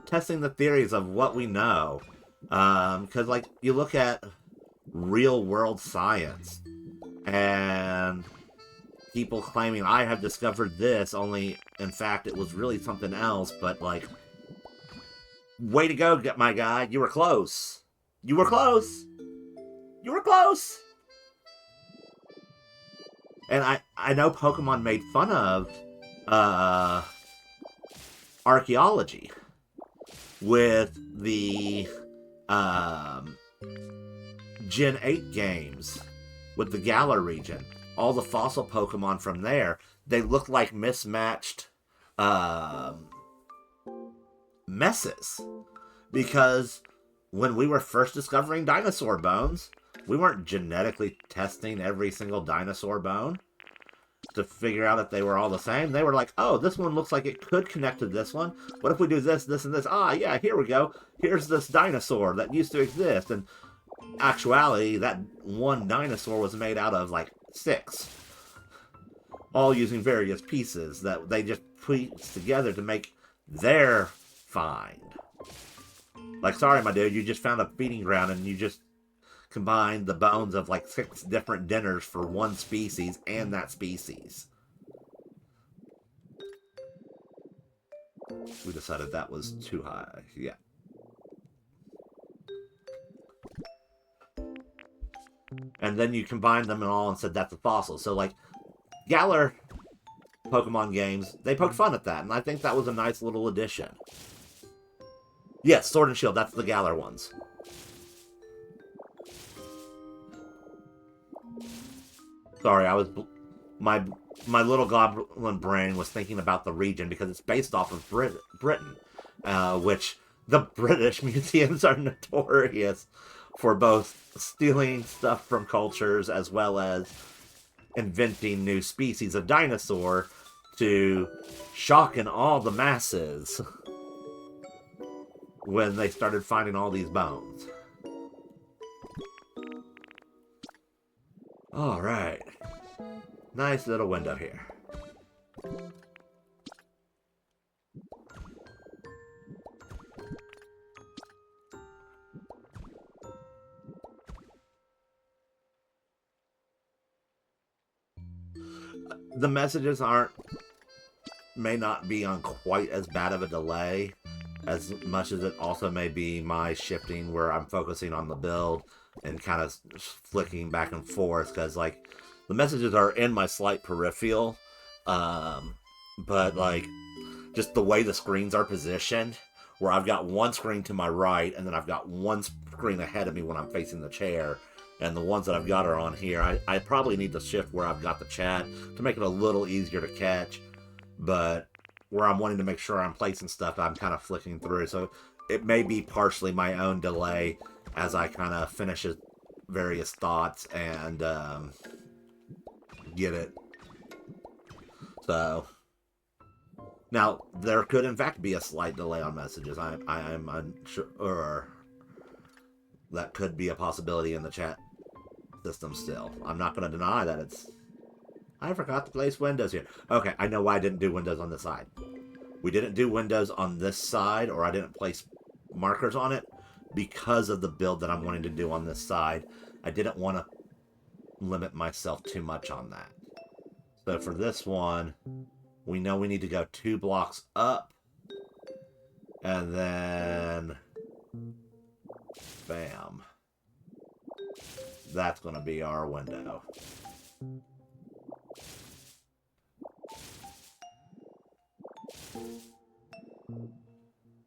testing the theories of what we know. Because, like, you look at real-world science, and people claiming, I have discovered this, only, in fact, it was really something else, but, like, way to go, my guy, you were close. You were close. You were close. And I know Pokemon made fun of archaeology with the Gen 8 games with the Galar region. All the fossil Pokemon from there, they look like mismatched messes. Because when we were first discovering dinosaur bones, we weren't genetically testing every single dinosaur bone to figure out if they were all the same. They were like, oh, this one looks like it could connect to this one. What if we do this, this, and this? Ah, yeah, here we go. Here's this dinosaur that used to exist. And actuality, that one dinosaur was made out of, like, 6. All using various pieces that they just pieced together to make their find. Like, sorry, my dude, you just found a feeding ground and you just combined the bones of, like, 6 different dinners for one species and that species. We decided that was too high. Yeah. And then you combined them and all and said that's a fossil. So, like, Galar Pokemon games, they poked fun at that, and I think that was a nice little addition. Yes, Sword and Shield, that's the Galar ones. Sorry, I was... My little goblin brain was thinking about the region because it's based off of Britain, which the British museums are notorious for both stealing stuff from cultures as well as inventing new species of dinosaur to shocking all the masses when they started finding all these bones. Alright. Nice little window here. The messages aren't may not be on quite as bad of a delay as much as it also may be my shifting where I'm focusing on the build and kind of flicking back and forth because like the messages are in my slight peripheral, but like just the way the screens are positioned, where I've got one screen to my right and then I've got one screen ahead of me when I'm facing the chair, and the ones that I've got are on here. I probably need to shift where I've got the chat to make it a little easier to catch, but where I'm wanting to make sure I'm placing stuff, I'm kind of flicking through. So it may be partially my own delay as I kind of finish various thoughts and get it. So now there could in fact be a slight delay on messages. I'm unsure. That could be a possibility in the chat system still. I'm not going to deny that it's... I forgot to place windows here. Okay, I know why I didn't do windows on this side. We didn't do windows on this side, or I didn't place markers on it, because of the build that I'm wanting to do on this side. I didn't want to limit myself too much on that. So for this one, we know we need to go 2 blocks up, and then... bam. That's going to be our window.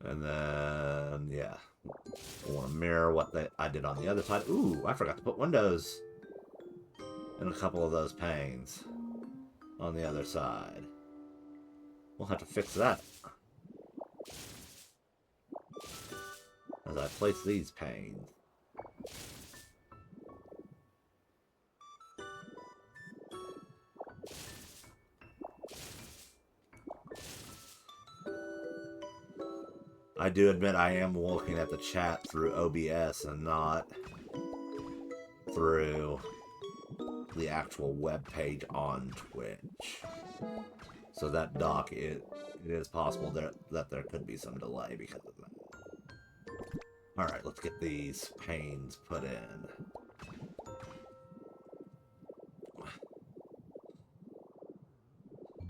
And then, yeah. I want to mirror what I did on the other side. Ooh, I forgot to put windows in a couple of those panes on the other side. We'll have to fix that as I place these panes. I do admit I am looking at the chat through OBS and not through the actual web page on Twitch. So that dock, it is possible that there could be some delay because of that. Alright, let's get these panes put in.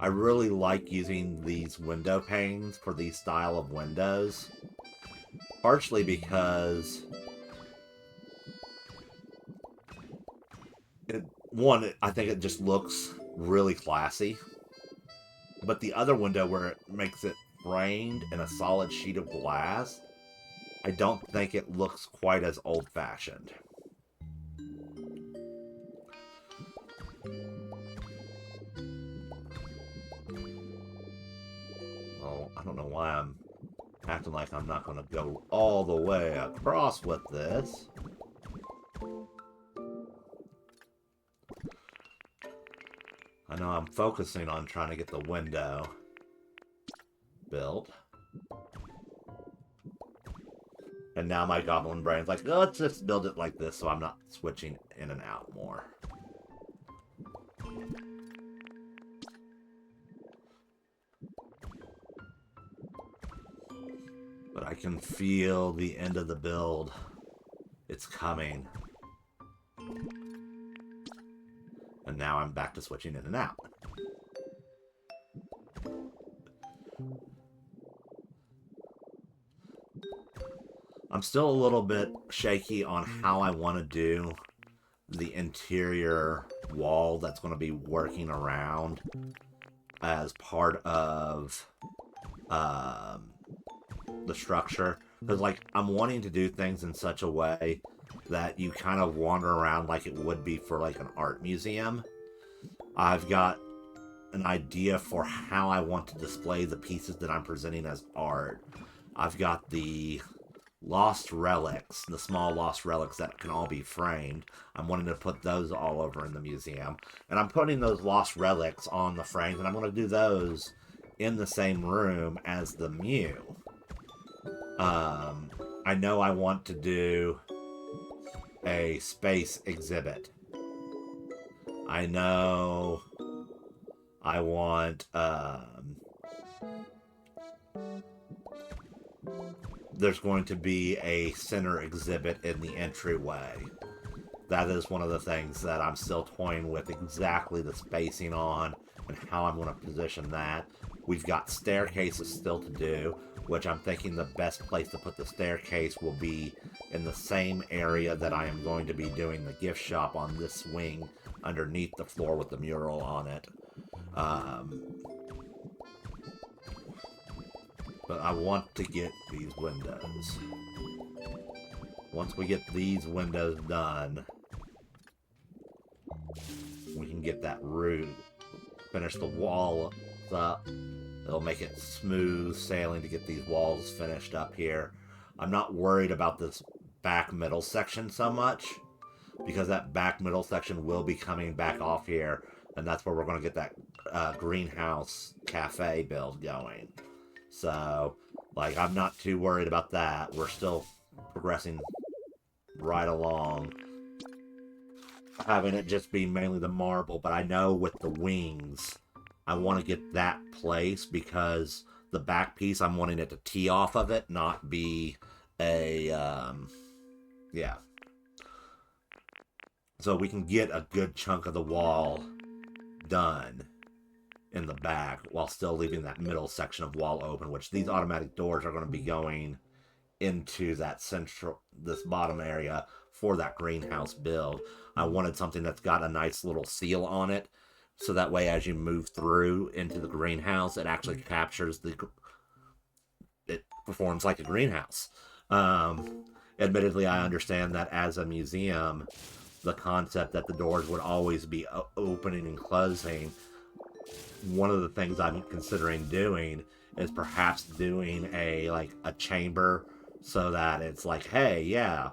I really like using these window panes for these style of windows. Partially because... one, I think it just looks really classy. But the other window where it makes it framed in a solid sheet of glass, I don't think it looks quite as old-fashioned. Oh, I don't know why I'm acting like I'm not going to go all the way across with this. I know I'm focusing on trying to get the window built. And now my goblin brain's like, oh, let's just build it like this so I'm not switching in and out more. But I can feel the end of the build. It's coming. And now I'm back to switching in and out. I'm still a little bit shaky on how I want to do the interior wall that's going to be working around as part of the structure. Because, like, I'm wanting to do things in such a way that you kind of wander around like it would be for, like, an art museum. I've got an idea for how I want to display the pieces that I'm presenting as art. I've got the lost relics, the small lost relics that can all be framed. I'm wanting to put those all over in the museum. And I'm putting those lost relics on the frames, and I'm going to do those in the same room as the Mew. I know I want to do a space exhibit. I know I want, there's going to be a center exhibit in the entryway. That is one of the things that I'm still toying with, exactly the spacing on and how I'm going to position that. We've got staircases still to do, which I'm thinking the best place to put the staircase will be in the same area that I am going to be doing the gift shop on this wing underneath the floor with the mural on it. But I want to get these windows. Once we get these windows done, we can get that roof, finish the wall up. It'll make it smooth sailing to get these walls finished up here. I'm not worried about this back middle section so much, because that back middle section will be coming back off here, and that's where we're going to get that greenhouse cafe build going. So, like, I'm not too worried about that. We're still progressing right along, having it just be mainly the marble, but I know with the wings, I want to get that place, because the back piece, I'm wanting it to tee off of it, not be a, yeah. So we can get a good chunk of the wall done in the back while still leaving that middle section of wall open, which these automatic doors are going to be going into that this bottom area for that greenhouse build. I wanted something that's got a nice little seal on it, so that way as you move through into the greenhouse, it actually captures it performs like a greenhouse. Admittedly, I understand that as a museum, the concept that the doors would always be opening and closing. One of the things I'm considering doing is perhaps doing a chamber, so that it's like, hey, yeah,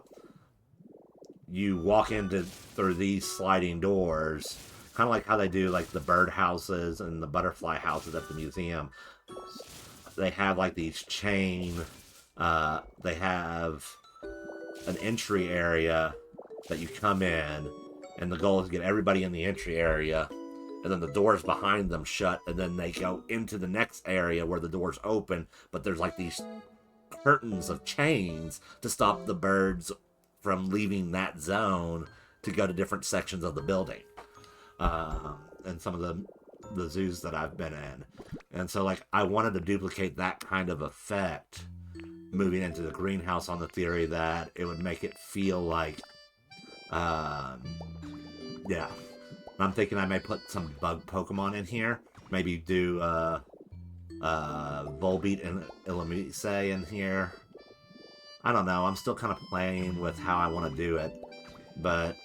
you walk through these sliding doors, kind of like how they do like the bird houses and the butterfly houses at the museum. They have like these they have an entry area that you come in, and the goal is to get everybody in the entry area, and then the doors behind them shut, and then they go into the next area where the doors open, but there's like these curtains of chains to stop the birds from leaving that zone to go to different sections of the building. And some of the zoos that I've been in. And so, like, I wanted to duplicate that kind of effect moving into the greenhouse, on the theory that it would make it feel like, yeah. I'm thinking I may put some bug Pokemon in here. Maybe do, Volbeat and Illumise in here. I don't know. I'm still kind of playing with how I want to do it. But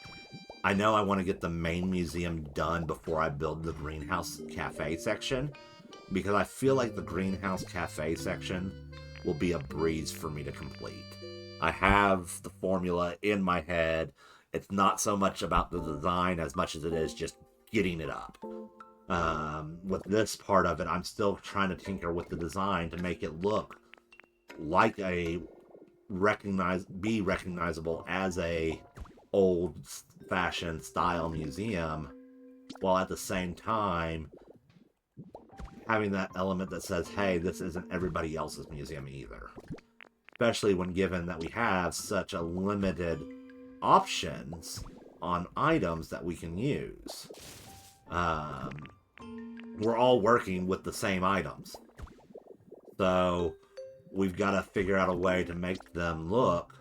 I know I want to get the main museum done before I build the greenhouse cafe section, because I feel like the greenhouse cafe section will be a breeze for me to complete. I have the formula in my head. It's not so much about the design as much as it is just getting it up. With this part of it, I'm still trying to tinker with the design to make it look like be recognizable as a old-fashioned style museum, while at the same time having that element that says, hey, this isn't everybody else's museum either. Especially when given that we have such a limited options on items that we can use. We're all working with the same items. So we've got to figure out a way to make them look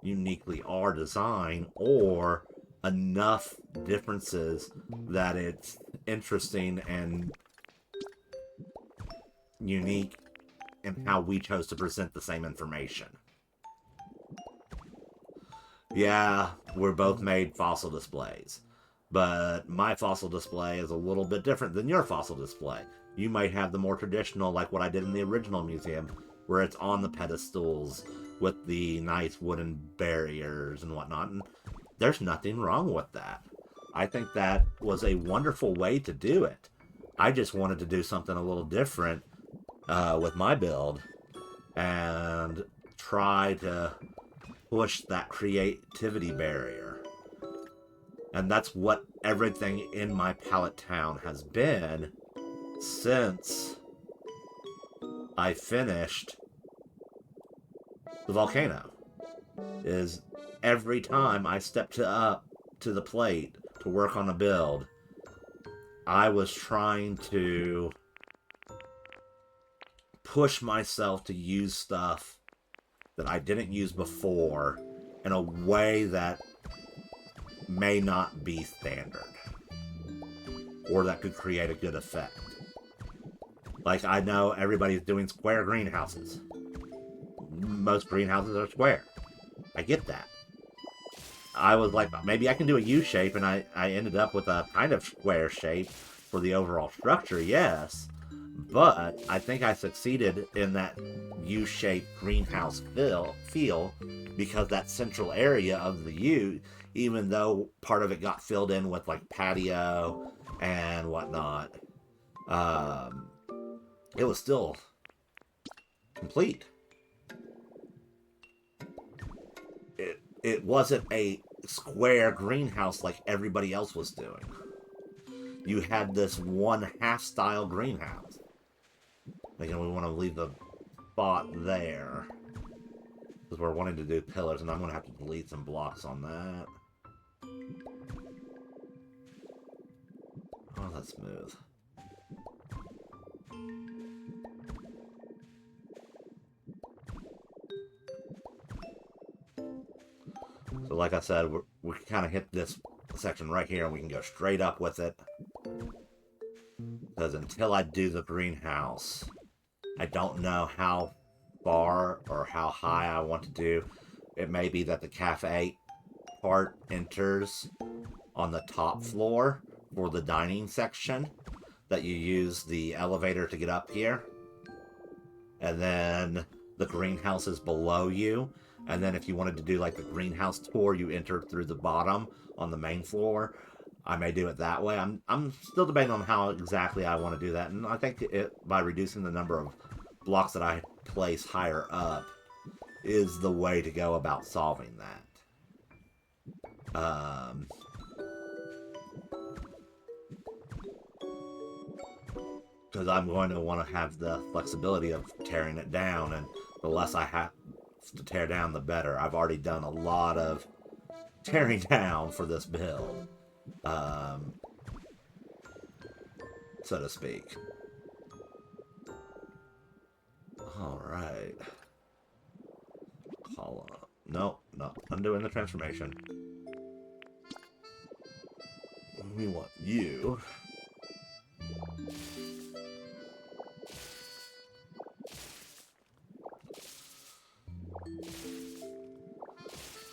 uniquely our design, or enough differences that it's interesting and unique in how we chose to present the same information. Yeah, we're both made fossil displays, but my fossil display is a little bit different than your fossil display. You might have the more traditional, like what I did in the original museum, where it's on the pedestals with the nice wooden barriers and whatnot, and there's nothing wrong with that. I think that was a wonderful way to do it. I just wanted to do something a little different with my build, and try to push that creativity barrier. And that's what everything in my pallet town has been since I finished the volcano. Is every time I stepped up to the plate to work on a build, I was trying to push myself to use stuff that I didn't use before in a way that may not be standard, or that could create a good effect. Like, I know everybody's doing square greenhouses. Most greenhouses are square. I get that. I was like, maybe I can do a U shape, and I ended up with a kind of square shape for the overall structure, yes. But I think I succeeded in that U-shaped greenhouse feel because that central area of the U, even though part of it got filled in with like patio and whatnot, it was still complete. It wasn't a square greenhouse like everybody else was doing. You had this one half-style greenhouse. Again, we want to leave the spot there, because we're wanting to do pillars, and I'm going to have to delete some blocks on that. Oh, that's smooth. So like I said, we kind of hit this section right here, and we can go straight up with it. Because until I do the greenhouse, I don't know how far or how high I want to do. It may be that the cafe part enters on the top floor for the dining section, that you use the elevator to get up here. And then the greenhouse is below you. And then if you wanted to do like the greenhouse tour, you enter through the bottom on the main floor. I may do it that way. I'm still debating on how exactly I want to do that. And I think by reducing the number of blocks that I place higher up is the way to go about solving that. Because I'm going to want to have the flexibility of tearing it down, and the less I have to tear down, the better. I've already done a lot of tearing down for this build, so to speak. Alright. Call up. No, undoing the transformation. We want you.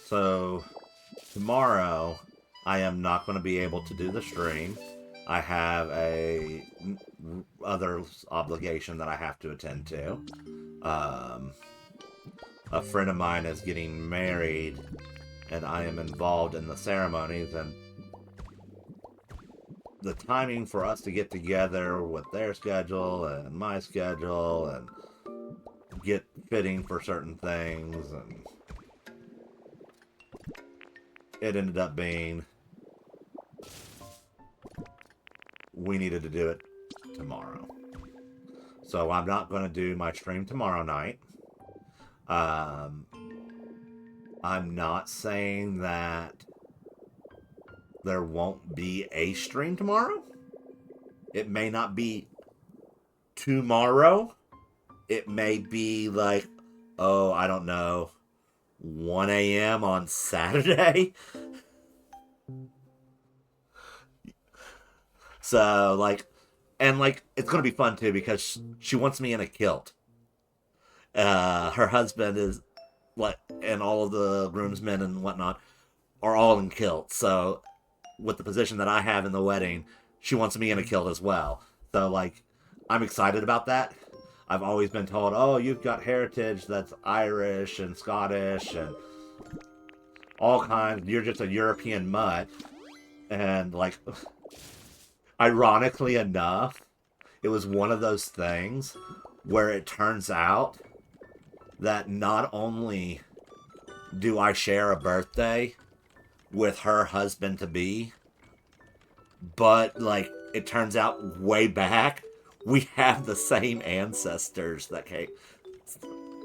So, tomorrow, I am not going to be able to do the stream. I have other obligation that I have to attend to. A friend of mine is getting married, and I am involved in the ceremonies, and the timing for us to get together with their schedule and my schedule and get fitting for certain things, and it ended up being we needed to do it tomorrow. So I'm not going to do my stream tomorrow night. I'm not saying that there won't be a stream tomorrow. It may not be tomorrow. It may be like, oh, I don't know, 1 a.m. on Saturday. So, like, and like, it's going to be fun too because she wants me in a kilt. Her husband is, like, and all of the groomsmen and whatnot are all in kilts. So, with the position that I have in the wedding, she wants me in a kilt as well. So, like, I'm excited about that. I've always been told, oh, you've got heritage that's Irish and Scottish and all kinds. You're just a European mutt. And, like, ironically enough, it was one of those things where it turns out that not only do I share a birthday with her husband-to-be, but, like, it turns out way back, we have the same ancestors that came,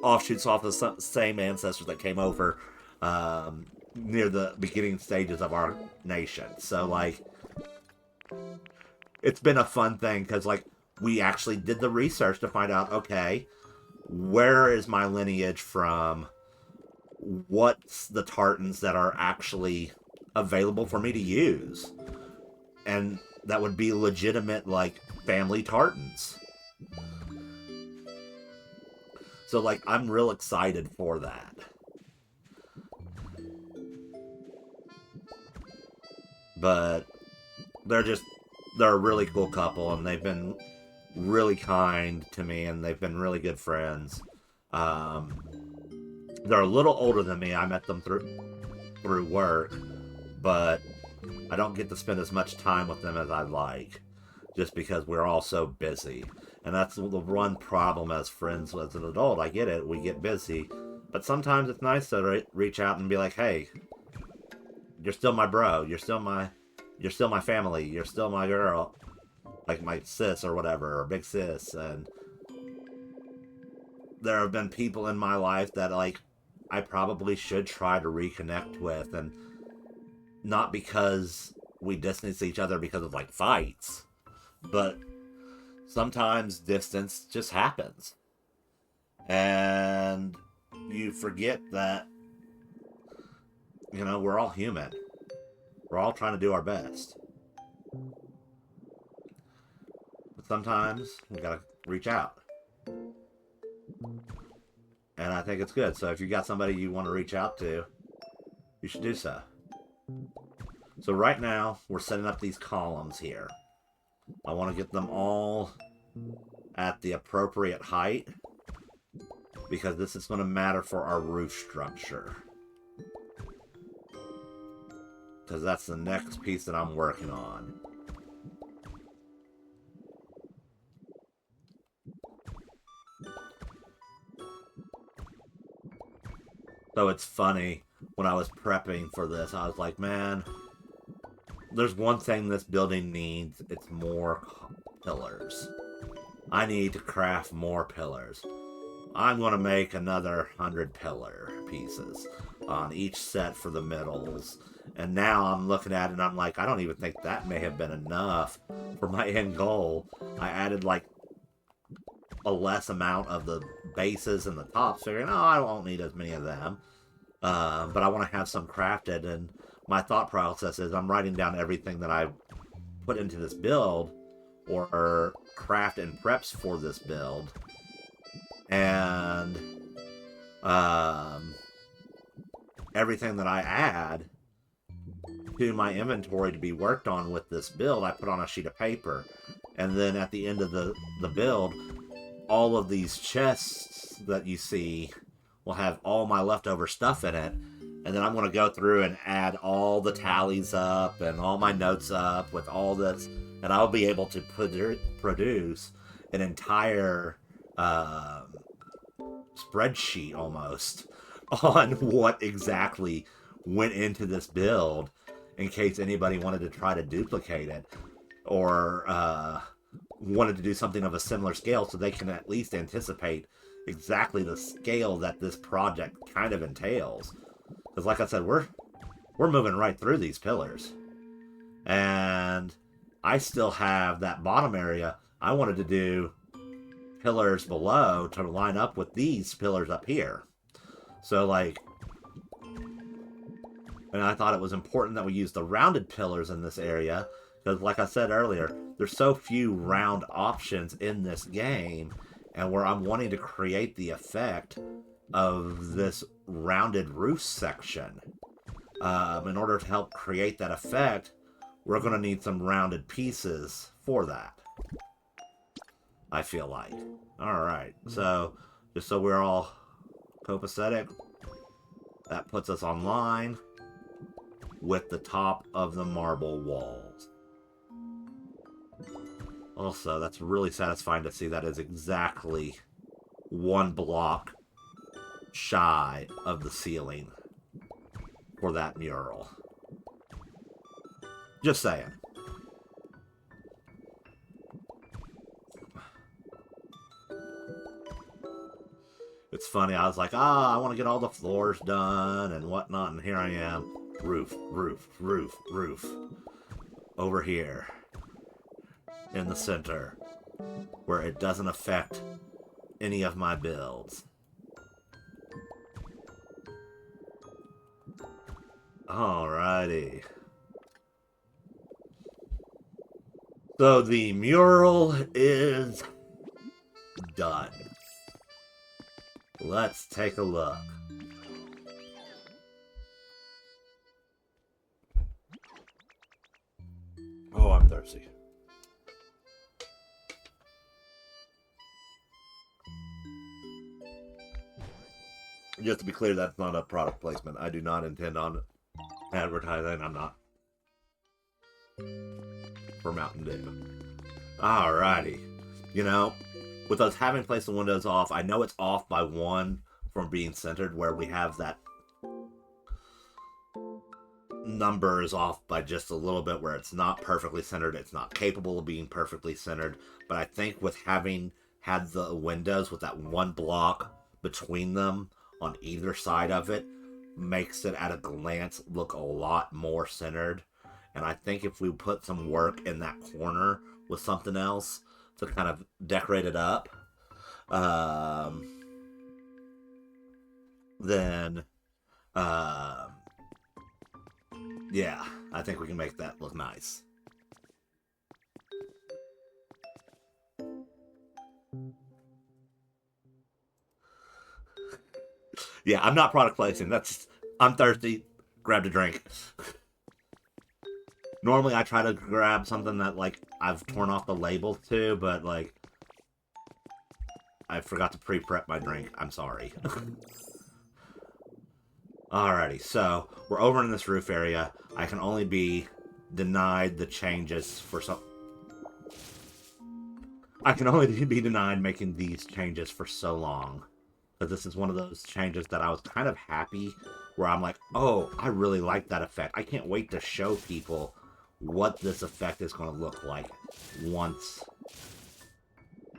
offshoots off the same ancestors that came over near the beginning stages of our nation. So, like, it's been a fun thing, because, like, we actually did the research to find out, okay, where is my lineage from? What's the tartans that are actually available for me to use? And that would be legitimate, like, family tartans. So, like, I'm real excited for that. But they're a really cool couple, and they've been really kind to me, and they've been really good friends. Um, they're a little older than me. I met them through work, but I don't get to spend as much time with them as I'd like, just because we're all so busy. And that's the one problem as friends as an adult. I get it, we get busy, but sometimes it's nice to reach out and be like, "Hey, you're still my bro. You're still my family. You're still my girl, like my sis or whatever, or big sis." And there have been people in my life that, like, I probably should try to reconnect with, and not because we distance each other because of, like, fights, but sometimes distance just happens. And you forget that, we're all human. We're all trying to do our best. But sometimes we gotta reach out. And I think it's good. So if you got somebody you want to reach out to, you should do so. So right now, we're setting up these columns here. I want to get them all at the appropriate height, because this is going to matter for our roof structure. Because that's the next piece that I'm working on. So it's funny, when I was prepping for this, I was like, man, there's one thing this building needs. It's more pillars. I need to craft more pillars. I'm going to make another 100 pillar pieces on each set for the middles. And now I'm looking at it and I'm like, I don't even think that may have been enough for my end goal. I added like a less amount of the bases and the tops, figuring, oh, I won't need as many of them. But I want to have some crafted, and my thought process is I'm writing down everything that I put into this build, or craft and preps for this build. And everything that I add to my inventory to be worked on with this build, I put on a sheet of paper. And then at the end of the build, all of these chests that you see will have all my leftover stuff in it. And then I'm going to go through and add all the tallies up and all my notes up with all this. And I'll be able to produce an entire spreadsheet almost on what exactly went into this build, in case anybody wanted to try to duplicate it, or wanted to do something of a similar scale, so they can at least anticipate exactly the scale that this project kind of entails. Because like I said, we're moving right through these pillars. And I still have that bottom area. I wanted to do pillars below to line up with these pillars up here. So, like, and I thought it was important that we use the rounded pillars in this area, because like I said earlier, there's so few round options in this game, and where I'm wanting to create the effect of this rounded roof section. In order to help create that effect, we're going to need some rounded pieces for that, I feel like. Alright, so just so we're all copacetic, that puts us on line with the top of the marble walls. Also, that's really satisfying to see that is exactly one block shy of the ceiling for that mural. Just saying. It's funny, I was like, I want to get all the floors done and whatnot, and here I am. Roof, roof, roof, roof. Over here. In the center. where it doesn't affect any of my builds. Alrighty. So the mural is done. Let's take a look. Oh, I'm thirsty. Just to be clear, that's not a product placement. I do not intend on advertising. I'm not. For Mountain Dew. Alrighty. You know, with us having placed the windows off, I know it's off by one from being centered, where we have that number is off by just a little bit, where it's not perfectly centered. It's not capable of being perfectly centered. But I think with having had the windows with that one block between them on either side of it, makes it at a glance look a lot more centered. And I think if we put some work in that corner with something else to kind of decorate it up, then, yeah, I think we can make that look nice. Yeah, I'm not product placing. I'm thirsty. Grabbed a drink. Normally, I try to grab something that, like, I've torn off the label to, but, like, I forgot to pre-prep my drink. I'm sorry. Alrighty, so we're over in this roof area. I can only be denied the changes for some... I can only be denied making these changes for so long. Because this is one of those changes that I was kind of happy, where I'm like, oh, I really like that effect. I can't wait to show people what this effect is going to look like once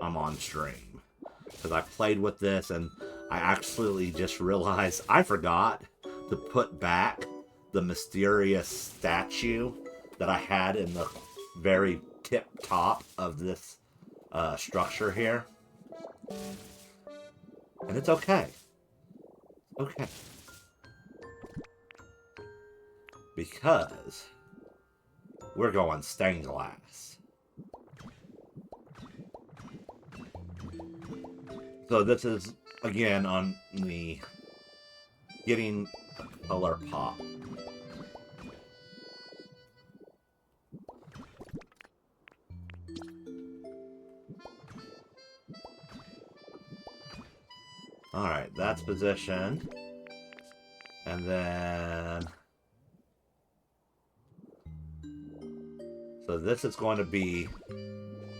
I'm on stream. Because I played with this and I absolutely just realized I forgot to put back the mysterious statue that I had in the very tip top of this structure here. And it's okay. Okay. Because we're going stained glass. So this is, again, on the getting color pop. Alright, that's positioned. And then... so this is going to be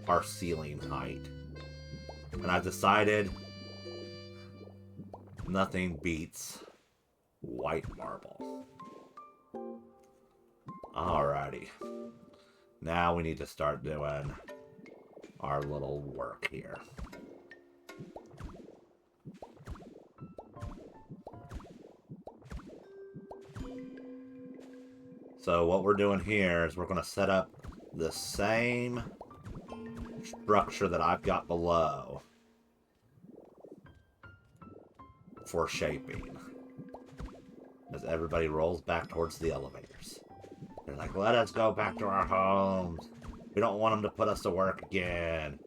our ceiling height. And I've decided nothing beats white marble. Alrighty. Now we need to start doing our little work here. So what we're doing here is we're going to set up the same structure that I've got below for shaping. As everybody rolls back towards the elevators. They're like, let us go back to our homes. We don't want them to put us to work again.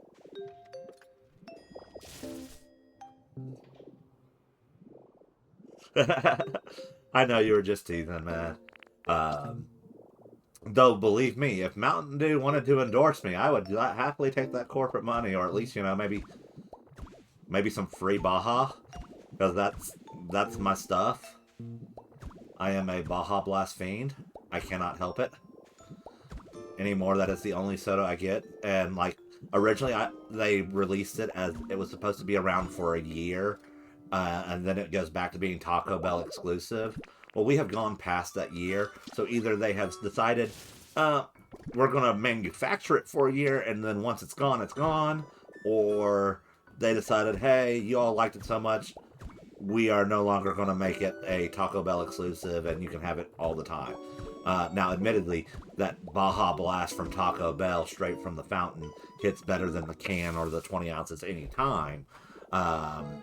I know you were just teasing, man. Though, believe me, if Mountain Dew wanted to endorse me, I would happily take that corporate money, or at least, you know, maybe some free Baja, because that's my stuff. I am a Baja Blast fiend. I cannot help it. Anymore, that is the only soda I get. And, like, originally they released it as it was supposed to be around for a year, and then it goes back to being Taco Bell exclusive. Well, we have gone past that year, so either they have decided, we're going to manufacture it for a year, and then once it's gone, or they decided, hey, you all liked it so much, we are no longer going to make it a Taco Bell exclusive, and you can have it all the time. Now, admittedly, that Baja Blast from Taco Bell straight from the fountain hits better than the can or the 20 ounces any time. Um,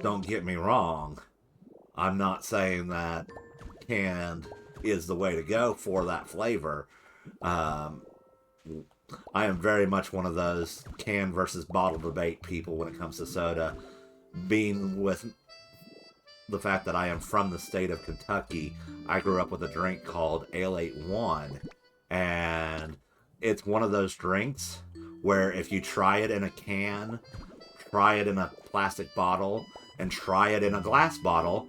don't get me wrong. I'm not saying that canned is the way to go for that flavor. Um, I am very much one of those can versus bottle debate people when it comes to soda. Being with the fact that I am from the state of Kentucky, I grew up with a drink called Ale 81. And it's one of those drinks where if you try it in a can, try it in a plastic bottle, and try it in a glass bottle,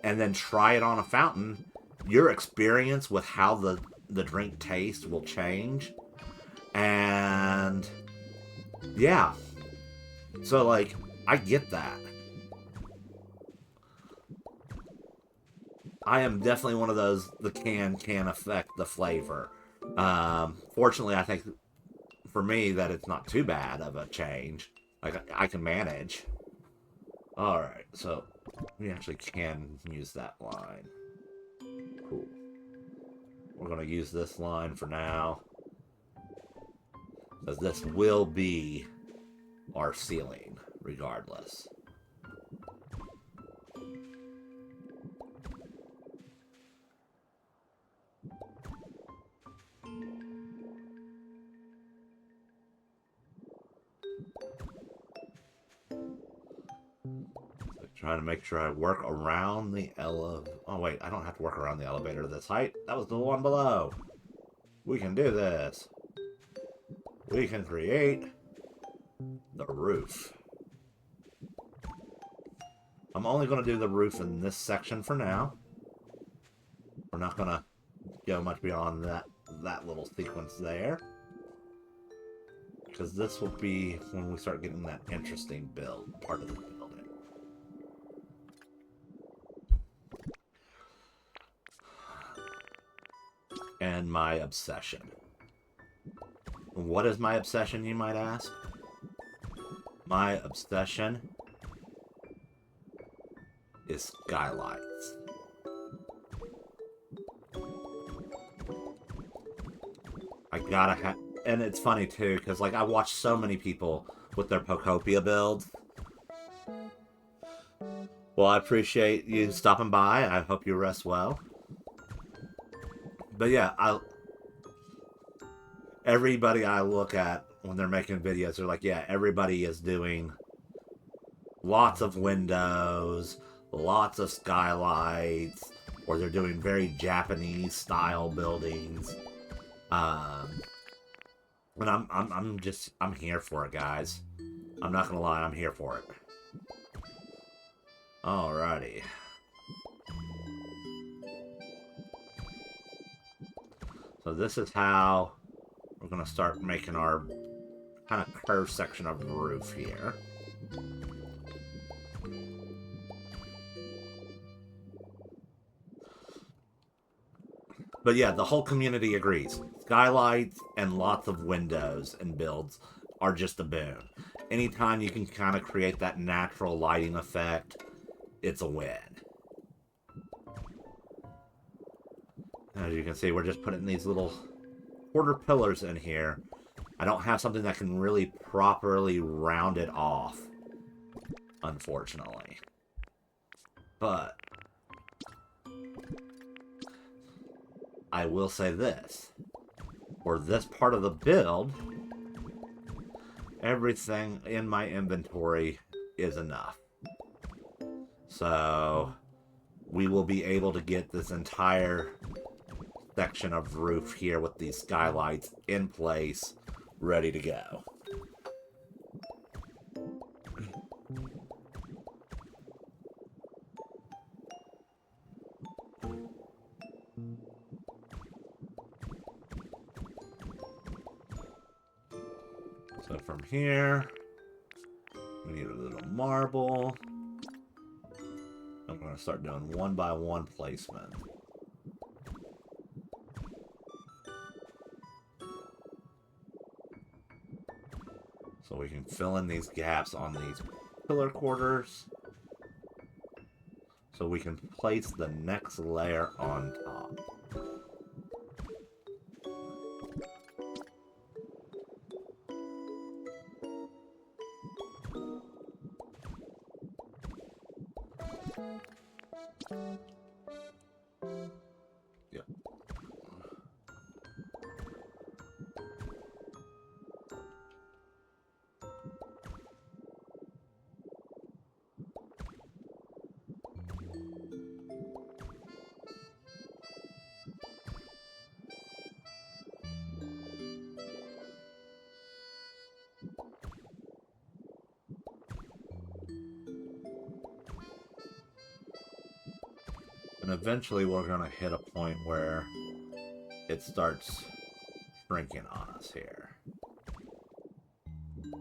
and then try it on a fountain, your experience with how the drink tastes will change. And yeah, so like, I get that. I am definitely one of those, the can affect the flavor. Fortunately, I think for me that it's not too bad of a change. Like, I can manage. Alright, so we actually can use that line. Cool. We're going to use this line for now, because this will be our ceiling, regardless. Trying to make sure I work around the elevator. Oh, wait, I don't have to work around the elevator to this height. That was the one below. We can do this. We can create the roof. I'm only going to do the roof in this section for now. We're not going to go much beyond that little sequence there, because this will be when we start getting that interesting build part of the building. And my obsession. What is my obsession, you might ask? My obsession is skylights. I gotta have... And it's funny, too, because, like, I watch so many people with their Pokopia builds. Well, I appreciate you stopping by. I hope you rest well. But yeah, everybody I look at when they're making videos, they're like, yeah, everybody is doing lots of windows, lots of skylights, or they're doing very Japanese style buildings. And I'm here for it, guys. I'm not gonna lie, I'm here for it. Alrighty. So this is how we're going to start making our kind of curved section of roof here. But yeah, the whole community agrees. Skylights and lots of windows and builds are just a boon. Anytime you can kind of create that natural lighting effect, it's a win. As you can see, we're just putting these little quarter pillars in here. I don't have something that can really properly round it off, unfortunately. But I will say this. For this part of the build, everything in my inventory is enough. So we will be able to get this entire section of roof here with these skylights in place, ready to go. So from here, we need a little marble. I'm going to start doing one by one placement. So we can fill in these gaps on these pillar quarters. so we can place the next layer on top. Yep. And eventually we're going to hit a point where it starts shrinking on us here.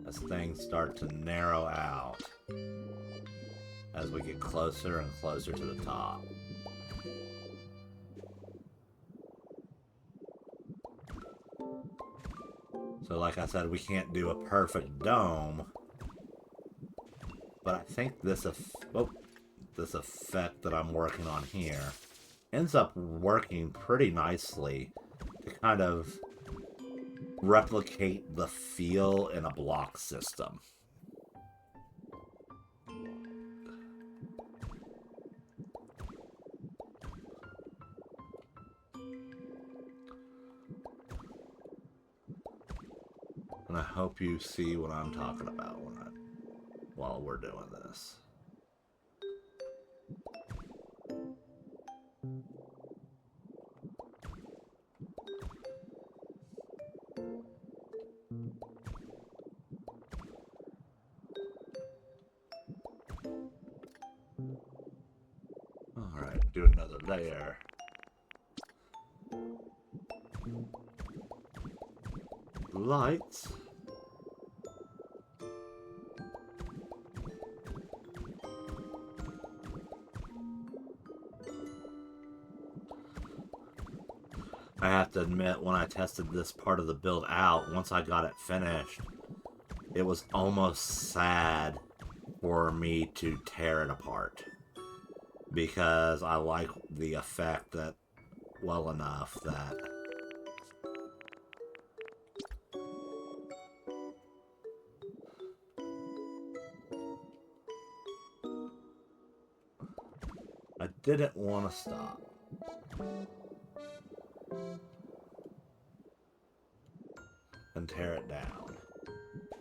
As things start to narrow out as we get closer and closer to the top. So like I said, we can't do a perfect dome, but I think this effect that I'm working on here ends up working pretty nicely to kind of replicate the feel in a block system. And I hope you see what I'm talking about while we're doing this. Alright, do another layer. Lights. I have to admit, when I tested this part of the build out, once I got it finished, it was almost sad for me to tear it apart. Because I like the effect that well enough that I didn't want to stop. And tear it down.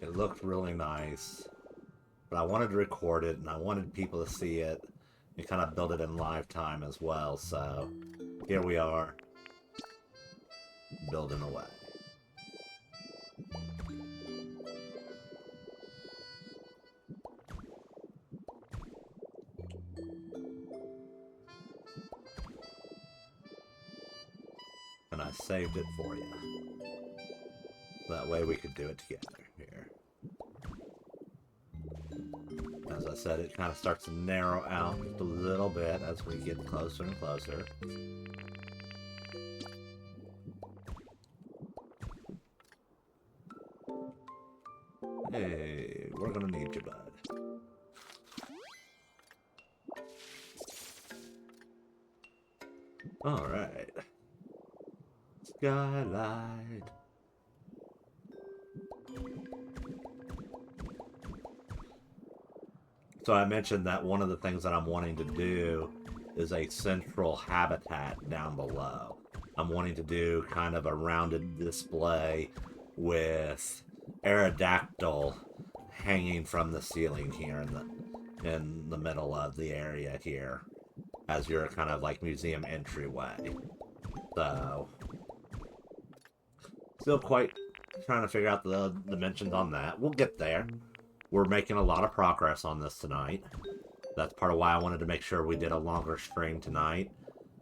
It looked really nice, but I wanted to record it and I wanted people to see it and kind of build it in live time as well, so here we are, building away. And I saved it for you. That way we could do it together here. As I said, it kind of starts to narrow out just a little bit as we get closer and closer. Hey, we're gonna need you, bud. Alright. Skylight. So I mentioned that one of the things that I'm wanting to do is a central habitat down below. I'm wanting to do kind of a rounded display with Aerodactyl hanging from the ceiling here in the middle of the area here as your kind of like museum entryway. So still quite trying to figure out the dimensions on that. We'll get there. We're making a lot of progress on this tonight. That's part of why I wanted to make sure we did a longer stream tonight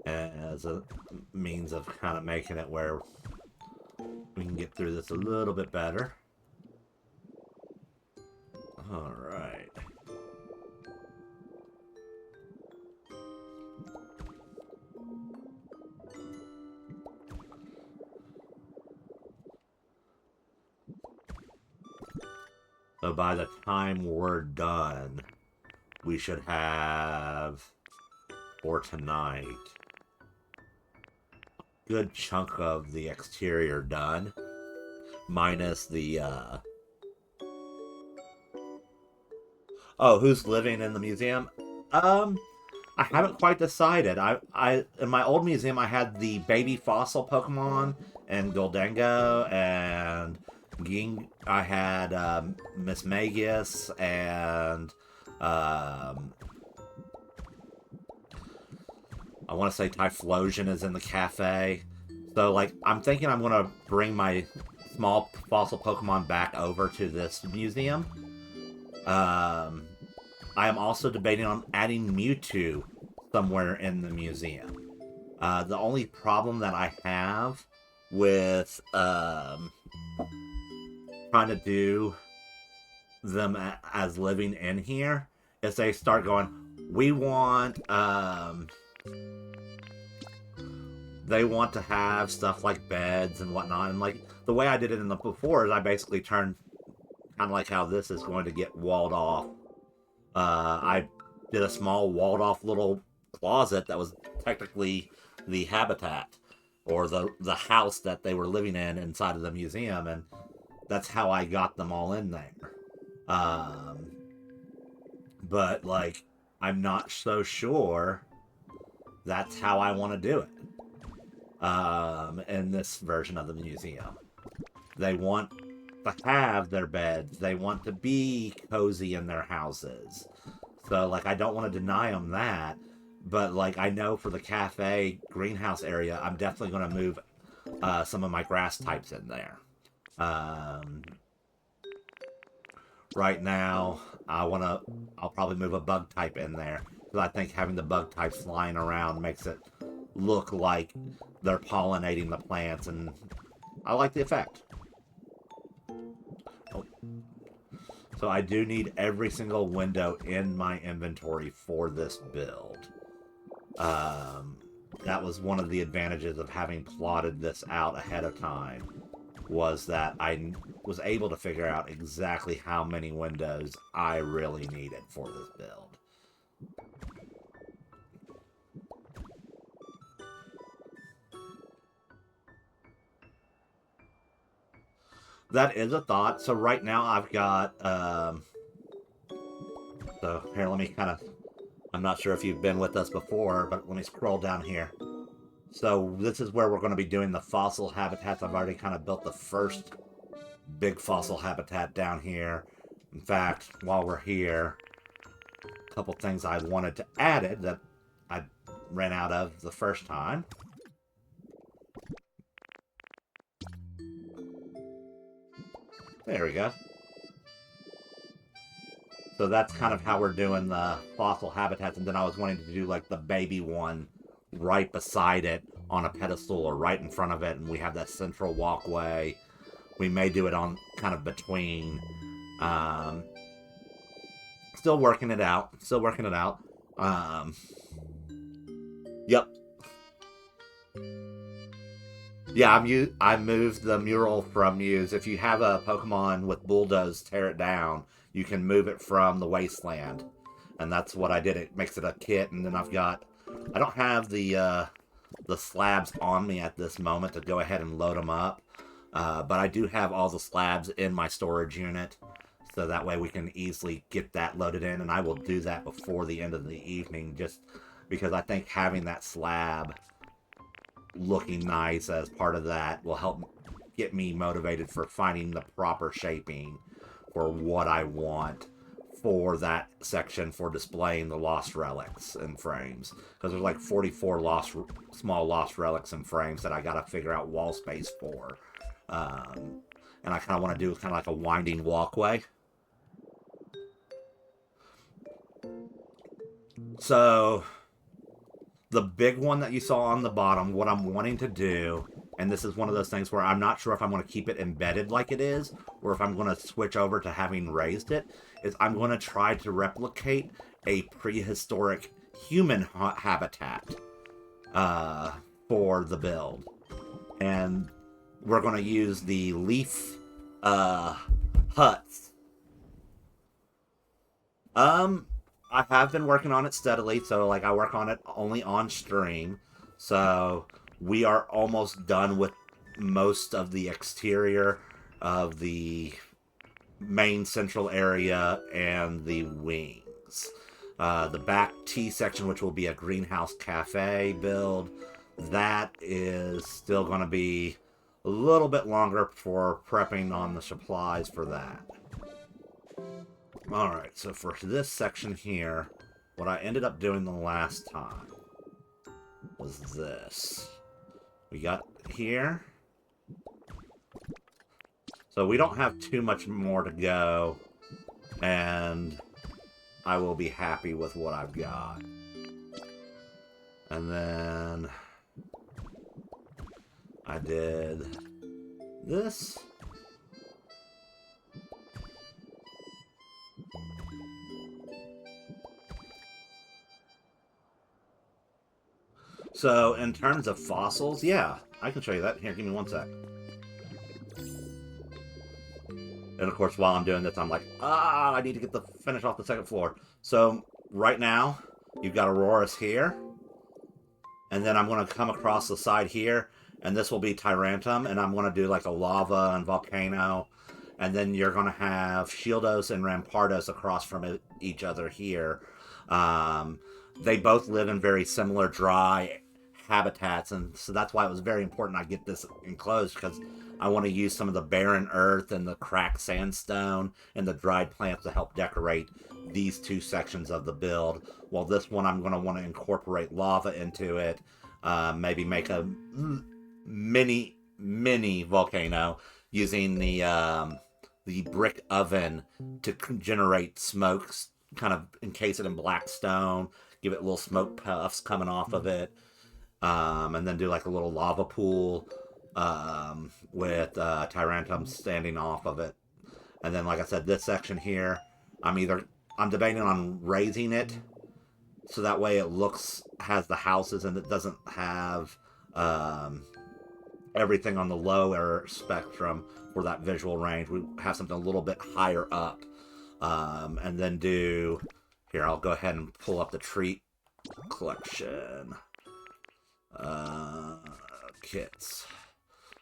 as a means of kind of making it where we can get through this a little bit better. Alright. So by the time we're done, we should have for tonight. Good chunk of the exterior done. Minus the, Oh, who's living in the museum? Um, I haven't quite decided. I in my old museum, I had the baby fossil Pokemon and Goldengo and Ging. I had Miss Magus and um, I want to say Typhlosion is in the cafe. So, like, I'm thinking I'm going to bring my small fossil Pokemon back over to this museum. Um, I am also debating on adding Mewtwo somewhere in the museum. The only problem that I have with trying to do them as living in here is they start going, we want they want to have stuff like beds and whatnot, and like the way I did it in the before is I basically turned kind of like how this is going to get walled off. I did a small walled off little closet that was technically the habitat or the house that they were living in inside of the museum, and that's how I got them all in there. Um, but like, I'm not so sure that's how I want to do it. In this version of the museum, they want to have their beds. They want to be cozy in their houses. So, like, I don't want to deny them that. But, like, I know for the cafe greenhouse area, I'm definitely going to move some of my grass types in there. Right now, I'll probably move a bug type in there. Because I think having the bug types flying around makes it look like they're pollinating the plants, and I like the effect. Oh. So I do need every single window in my inventory for this build. That was one of the advantages of having plotted this out ahead of time, was that I was able to figure out exactly how many windows I really needed for this build. That is a thought. So right now I've got, so here, let me kind of, I'm not sure if you've been with us before, but let me scroll down here. So this is where we're going to be doing the fossil habitats. I've already kind of built the first big fossil habitat down here. In fact, while we're here, a couple things I wanted to add it that I ran out of the first time. There we go. So that's kind of how we're doing the fossil habitats, and then I was wanting to do like the baby one right beside it on a pedestal or right in front of it, and we have that central walkway. We may do it on kind of between. Still working it out. Still working it out. Yep. Yeah, I moved the mural from Muse. If you have a Pokemon with Bulldoze tear it down, you can move it from the wasteland. And that's what I did. It makes it a kit, and then I don't have the slabs on me at this moment to go ahead and load them up. But I do have all the slabs in my storage unit, so that way we can easily get that loaded in, and I will do that before the end of the evening, just because I think having that slab looking nice as part of that will help get me motivated for finding the proper shaping for what I want for that section for displaying the lost relics and frames, because there's like 44 small lost relics and frames that I gotta figure out wall space for, and I kind of want to do kind of like a winding walkway. So the big one that you saw on the bottom, what I'm wanting to do, and this is one of those things where I'm not sure if I'm going to keep it embedded like it is, or if I'm going to switch over to having raised it, is I'm going to try to replicate a prehistoric human habitat for the build. And we're going to use the leaf huts. I have been working on it steadily, so like I work on it only on stream. So we are almost done with most of the exterior of the main central area and the wings. The back T section, which will be a greenhouse cafe build, that is still going to be a little bit longer for prepping on the supplies for that. Alright, so for this section here, what I ended up doing the last time was this. We got here. So we don't have too much more to go, and I will be happy with what I've got. And then I did this. So, in terms of fossils, yeah, I can show you that. Here, give me one sec. And of course, while I'm doing this, I'm like, I need to get the finish off the second floor. So, right now, you've got Auroras here. And then I'm going to come across the side here, and this will be Tyrantum, and I'm going to do like a lava and volcano. And then you're going to have Shieldos and Rampardos across from each other here. They both live in very similar dry habitats, and so that's why it was very important I get this enclosed, because I want to use some of the barren earth and the cracked sandstone and the dried plants to help decorate these two sections of the build. While this one I'm going to want to incorporate lava into it, maybe make a mini volcano using the brick oven to generate smokes, kind of encase it in black stone, give it little smoke puffs coming off of it, and then do like a little lava pool with Tyrantum standing off of it. And then, like I said, this section here, I'm debating on raising it so that way it has the houses and it doesn't have everything on the lower spectrum for that visual range. We have something a little bit higher up. And then here, I'll go ahead and pull up the treat collection kits.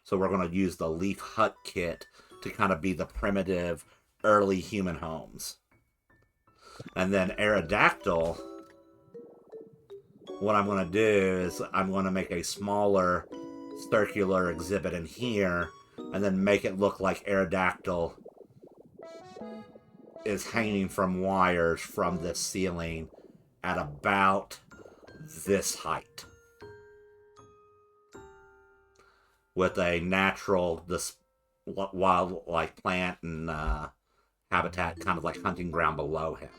So we're going to use the Leaf Hut kit to kind of be the primitive early human homes. And then Aerodactyl, what I'm going to do is I'm going to make a smaller circular exhibit in here and then make it look like Aerodactyl is hanging from wires from the ceiling at about this height, with a natural wildlife plant and habitat kind of like hunting ground below him.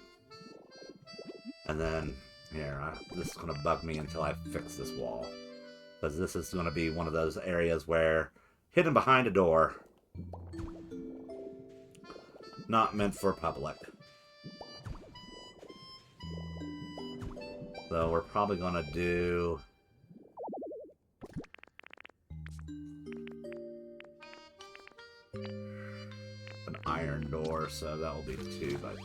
And then here, this is going to bug me until I fix this wall, because this is going to be one of those areas where hidden behind a door, not meant for public. So we're probably going to do an iron door, so that will be 2 by 2.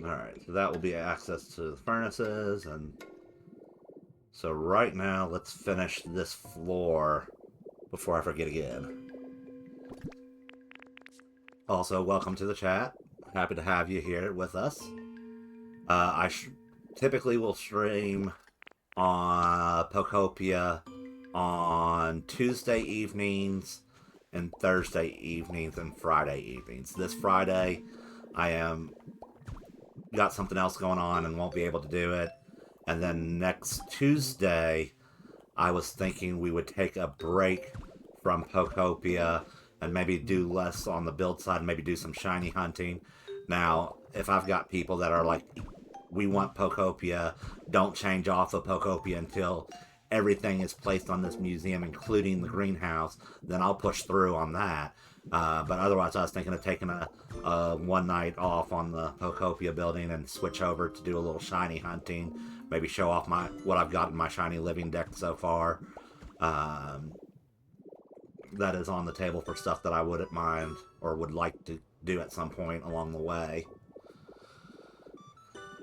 Alright, so that will be access to the furnaces, and so right now, let's finish this floor before I forget again. Also, welcome to the chat. Happy to have you here with us. I typically will stream on Pokopia on Tuesday evenings and Thursday evenings and Friday evenings. This Friday, got something else going on and won't be able to do it. And then next Tuesday, I was thinking we would take a break from Pokopia and maybe do less on the build side, maybe do some shiny hunting. Now, if I've got people that are like, we want Pokopia, don't change off of Pokopia until everything is placed on this museum, including the greenhouse, then I'll push through on that. But otherwise, I was thinking of taking a one night off on the Pokopia building and switch over to do a little shiny hunting maybe show off what I've got in my shiny living deck so far. That is on the table for stuff that I wouldn't mind or would like to do at some point along the way.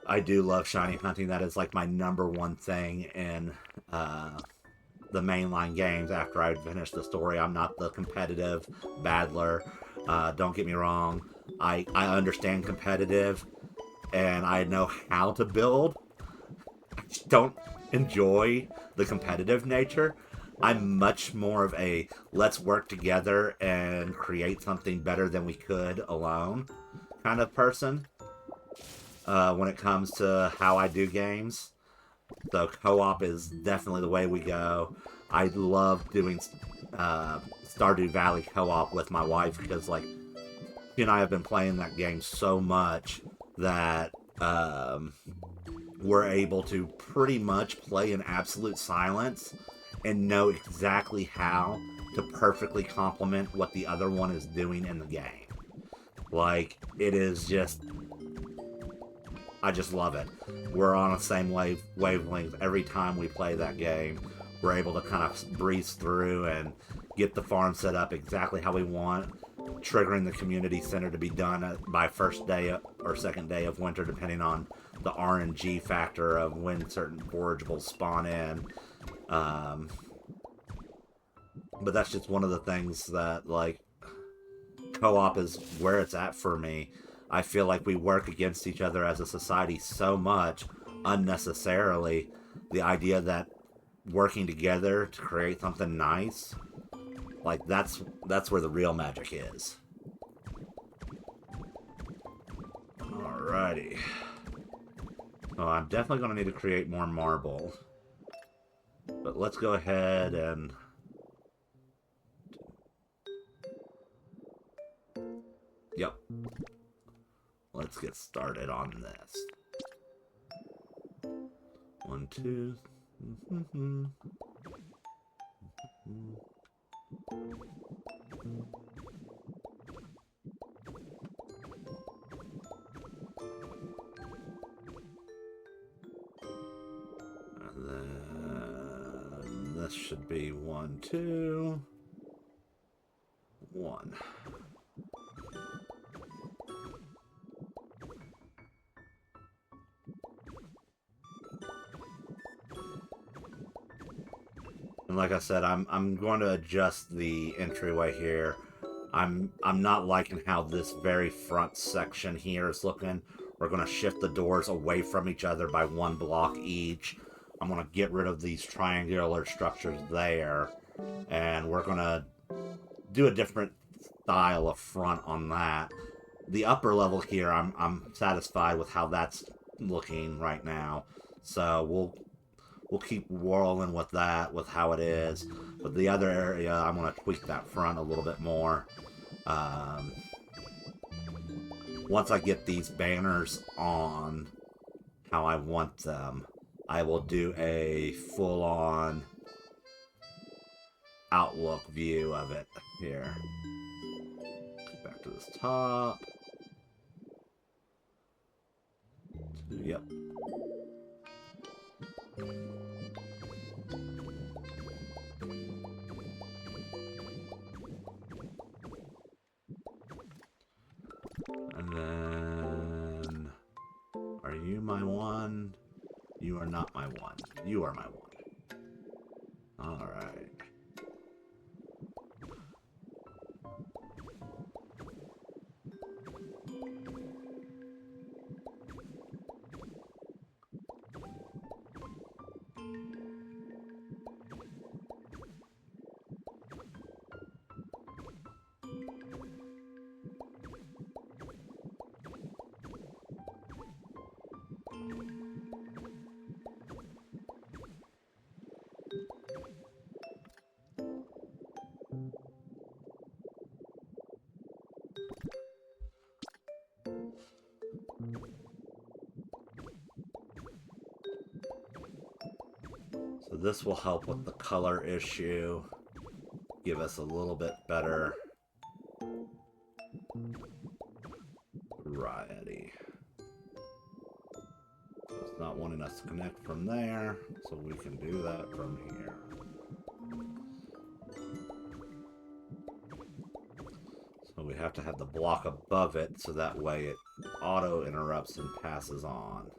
I do love shiny hunting. That is like my #1 thing in the mainline games after I finish the story. I'm not the competitive battler. Don't get me wrong. I understand competitive and I know how to build. I just don't enjoy the competitive nature. I'm much more of a let's work together and create something better than we could alone kind of person when it comes to how I do games. So co-op is definitely the way we go. I love doing Stardew Valley co-op with my wife because, like, she and I have been playing that game so much that we're able to pretty much play in absolute silence and know exactly how to perfectly complement what the other one is doing in the game. Like, it is just... I just love it. We're on the same wavelength every time we play that game. We're able to kind of breeze through and get the farm set up exactly how we want, triggering the community center to be done by first day or second day of winter, depending on the RNG factor of when certain forageables spawn in. But that's just one of the things that, like, co-op is where it's at for me. I feel like we work against each other as a society so much unnecessarily. The idea that working together to create something nice, like, that's where the real magic is. Alrighty. So I'm definitely going to need to create more marble. But let's go ahead and... Yep. Let's get started on this. 1, 2. And then this should be 1, 2, 1. And like I said, I'm going to adjust the entryway here. I'm not liking how this very front section here is looking. We're going to shift the doors away from each other by 1 block each. I'm going to get rid of these triangular structures there. And we're going to do a different style of front on that. The upper level here, I'm satisfied with how that's looking right now. So we'll keep rolling with that, with how it is. But the other area, I'm going to tweak that front a little bit more. Once I get these banners on how I want them, I will do a full-on outlook view of it here. Get back to this top. Yep. And then... Are you my 1? You are not my 1. You are my 1. Alright. So this will help with the color issue, give us a little bit better variety. So it's not wanting us to connect from there, so we can do that from here. So we have to have the block above it, so that way it auto-interrupts and passes on.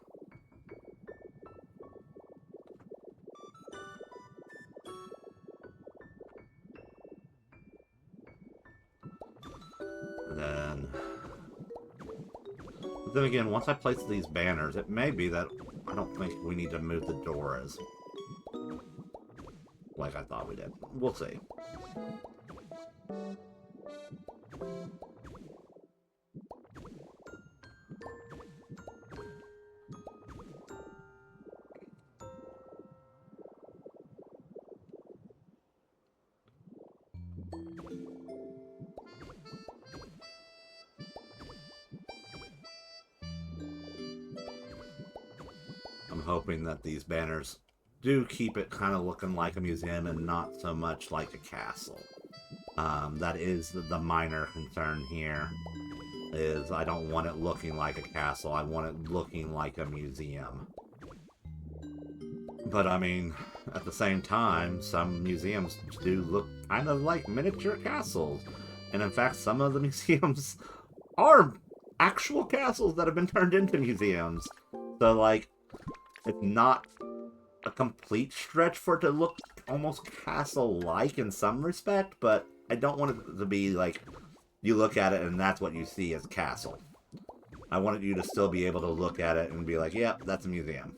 Then again, once I place these banners, it may be that I don't think we need to move the doors like I thought we did. We'll see. I'm hoping that these banners do keep it kind of looking like a museum and not so much like a castle. That is the minor concern here, is I don't want it looking like a castle. I want it looking like a museum. But, I mean, at the same time, some museums do look kind of like miniature castles. And in fact, some of the museums are actual castles that have been turned into museums. So, like, it's not a complete stretch for it to look almost castle-like in some respect, but I don't want it to be like, you look at it and that's what you see as castle. I wanted you to still be able to look at it and be like, yep, that's a museum.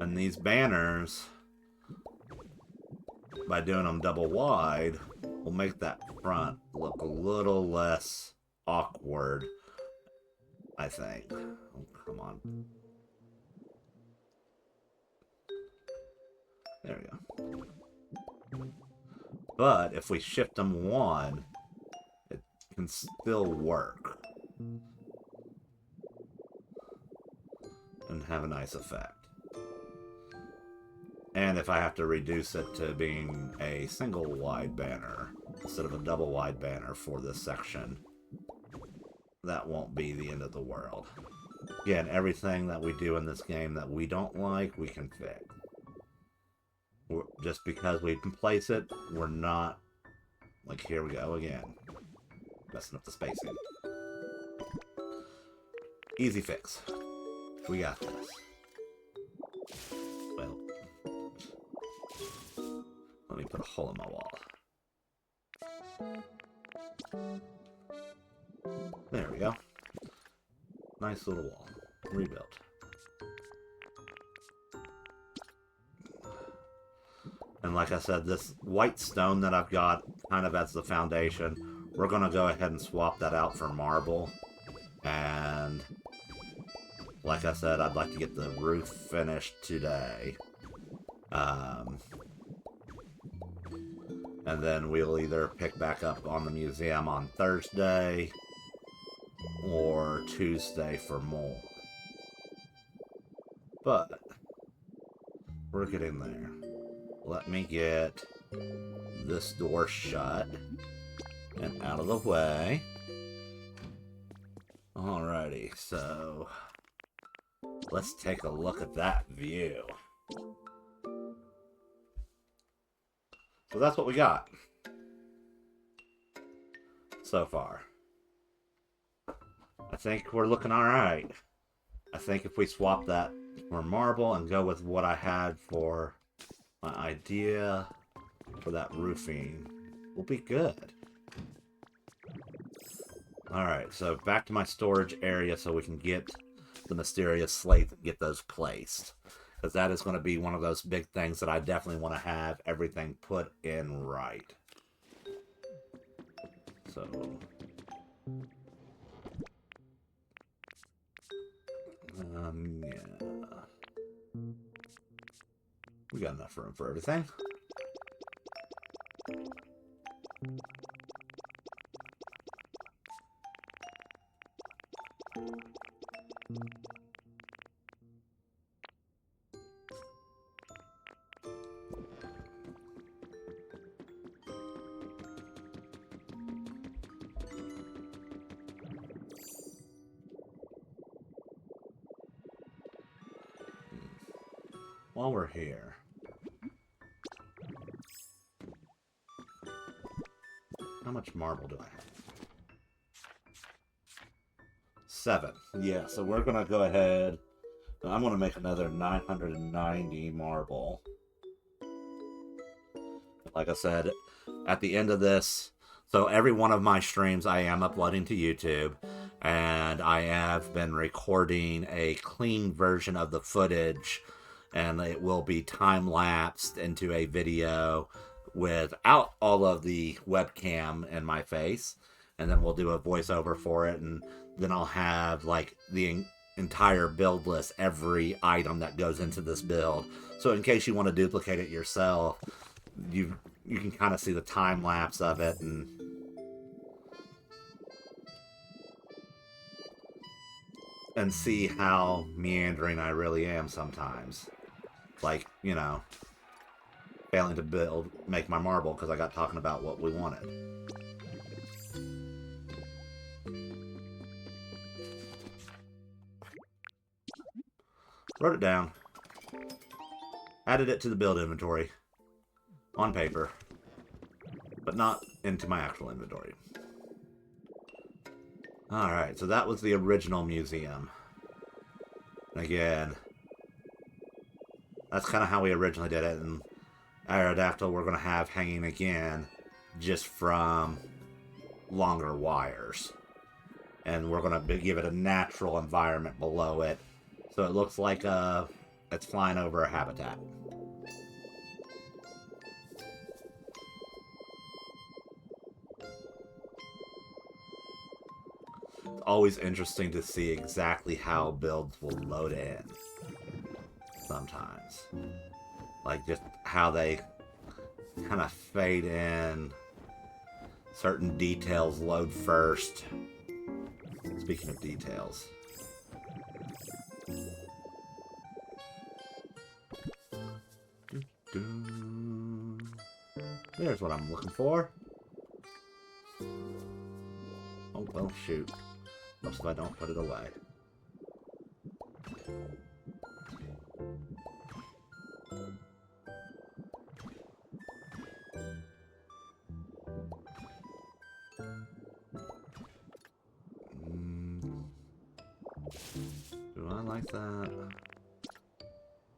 And these banners, by doing them double wide, will make that front look a little less awkward, I think. Oh, come on. There we go. But if we shift them one, it can still work and have a nice effect. And if I have to reduce it to being a single wide banner instead of a double wide banner for this section, that won't be the end of the world. Again, everything that we do in this game that we don't like, we can fix. Just because we can place it, we're not... Like, here we go again. Messing up the spacing. Easy fix. We got this. Well, let me put a hole in my wall. There we go. Nice little wall. Rebuilt. And like I said, this white stone that I've got kind of as the foundation, we're going to go ahead and swap that out for marble. And like I said, I'd like to get the roof finished today. And then we'll either pick back up on the museum on Thursday or Tuesday for more. But we're getting there. Let me get this door shut and out of the way. Alrighty, so let's take a look at that view. So that's what we got so far. I think we're looking alright. I think if we swap that for marble and go with what I had for my idea for that roofing, we'll be good. Alright, so back to my storage area so we can get the mysterious slates and get those placed. Because that is going to be one of those big things that I definitely want to have everything put in right. So... yeah. We got enough room for everything. while we're here, how much marble do I have? 7. Yeah, so we're going to go ahead. I'm going to make another 990 marble. Like I said, at the end of this, so every one of my streams I am uploading to YouTube, and I have been recording a clean version of the footage, and it will be time-lapsed into a video without all of the webcam in my face, and then we'll do a voiceover for it, and then I'll have like the entire build list, every item that goes into this build. So in case you want to duplicate it yourself, you can kind of see the time lapse of it and see how meandering I really am sometimes. Like, you know, failing to make my marble because I got talking about what we wanted. Wrote it down. Added it to the build inventory. On paper. But not into my actual inventory. Alright, so that was the original museum. And again, that's kind of how we originally did it. And Aerodactyl we're going to have hanging again, just from longer wires. And we're going to give it a natural environment below it, so it looks like it's flying over a habitat. It's always interesting to see exactly how builds will load in. Sometimes. Like just how they kind of fade in. Certain details load first. Speaking of details. There's what I'm looking for. Oh, well, shoot. Looks like I don't put it away. Do I like that?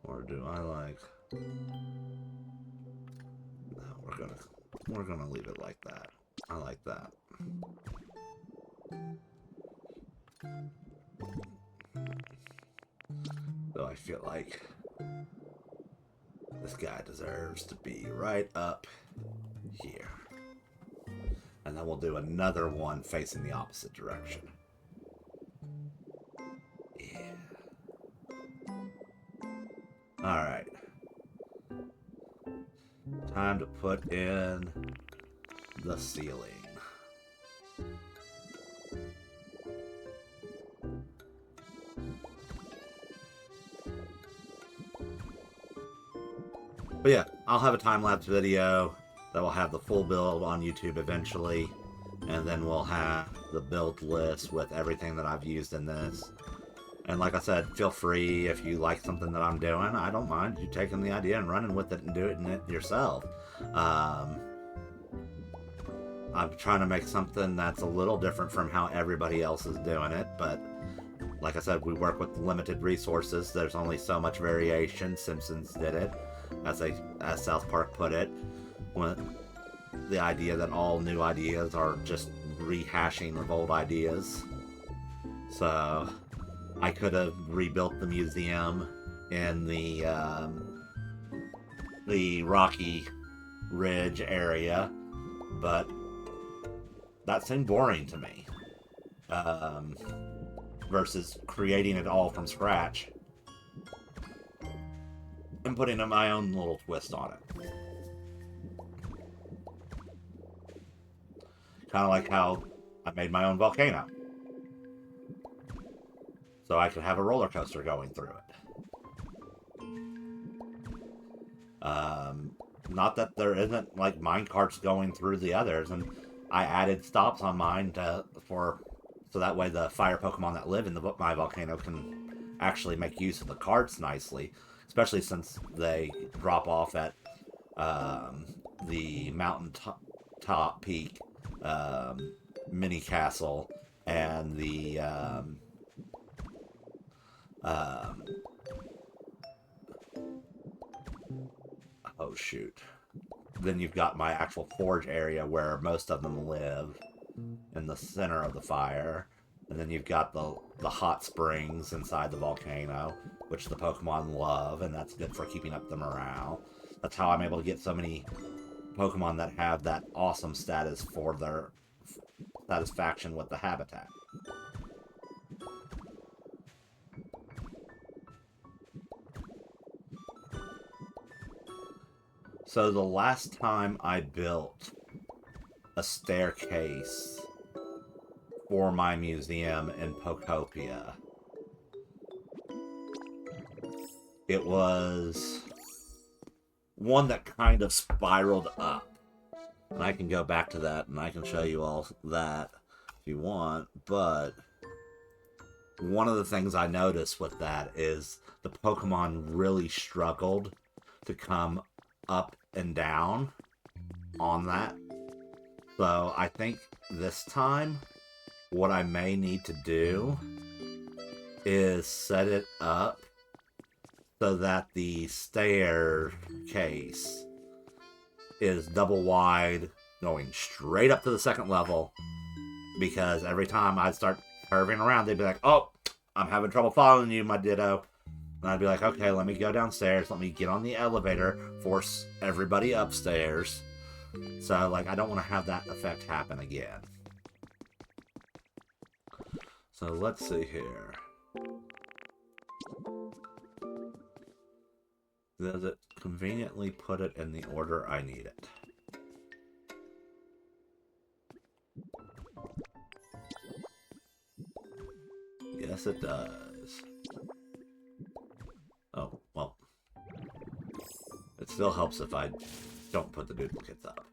Or do I like... No, we're gonna leave it like that. I like that. Though I feel like this guy deserves to be right up here. And then we'll do another one facing the opposite direction. Yeah. Alright. Time to put in the ceiling. But yeah, I'll have a time-lapse video that will have the full build on YouTube eventually. And then we'll have the build list with everything that I've used in this. And like I said, feel free if you like something that I'm doing. I don't mind you taking the idea and running with it and doing it yourself. I'm trying to make something that's a little different from how everybody else is doing it. But like I said, we work with limited resources. There's only so much variation. Simpsons did it. As South Park put it, when the idea that all new ideas are just rehashing of old ideas. So I could have rebuilt the museum in the Rocky Ridge area, but that seemed boring to me. Versus creating it all from scratch and putting my own little twist on it. Kind of like how I made my own volcano. So I could have a roller coaster going through it. Not that there isn't like mine carts going through the others, and I added stops on mine so that way the fire Pokemon that live in my volcano can actually make use of the carts nicely. especially since they drop off at the mountain top peak mini castle and the um, oh shoot. Then you've got my actual forge area where most of them live in the center of the fire. And then you've got the hot springs inside the volcano, which the Pokemon love, and that's good for keeping up the morale. That's how I'm able to get so many Pokemon that have that awesome status for their satisfaction with the habitat. So the last time I built a staircase for my museum in Pokopia, it was one that kind of spiraled up. And I can go back to that and I can show you all that if you want, but one of the things I noticed with that is the Pokemon really struggled to come up and down on that. So I think this time what I may need to do is set it up so that the staircase is double wide going straight up to the second level, because every time I'd start curving around they'd be like, oh, I'm having trouble following you, my Ditto. And I'd be like, okay, let me go downstairs, let me get on the elevator, force everybody upstairs. So, like, I don't want to have that effect happen again. So, let's see here. Does it conveniently put it in the order I need it? Yes, it does. Oh, well. It still helps if I don't put the duplicates up.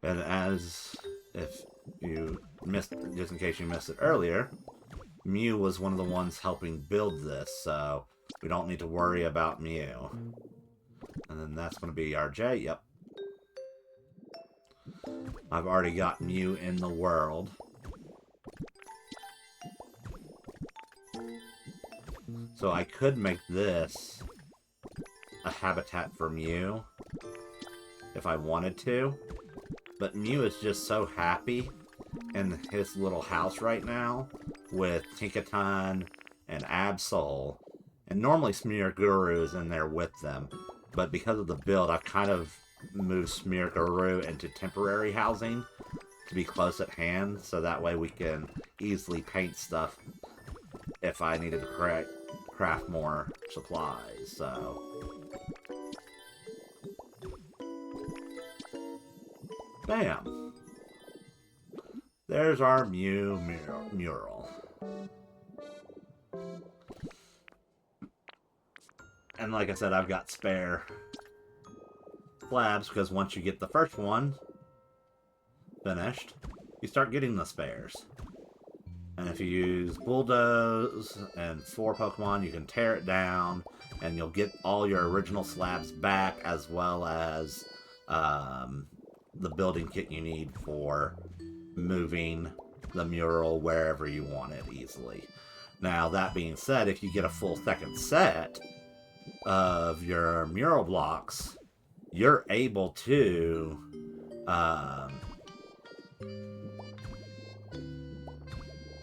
And as if you missed, just in case you missed it earlier, Mew was one of the ones helping build this, so we don't need to worry about Mew. And then that's going to be RJ, yep. I've already got Mew in the world. So I could make this a habitat for Mew if I wanted to. But Mew is just so happy in his little house right now with Tinkaton and Absol. And normally Smearguru is in there with them. But because of the build, I've kind of moved Smearguru into temporary housing to be close at hand. So that way we can easily paint stuff if I needed to craft more supplies. So bam! There's our Mew mural. And like I said, I've got spare slabs, because once you get the first one finished, you start getting the spares. And if you use Bulldoze and 4 Pokemon, you can tear it down, and you'll get all your original slabs back, as well as the building kit you need for moving the mural wherever you want it easily. Now, that being said, if you get a full second set of your mural blocks, you're able to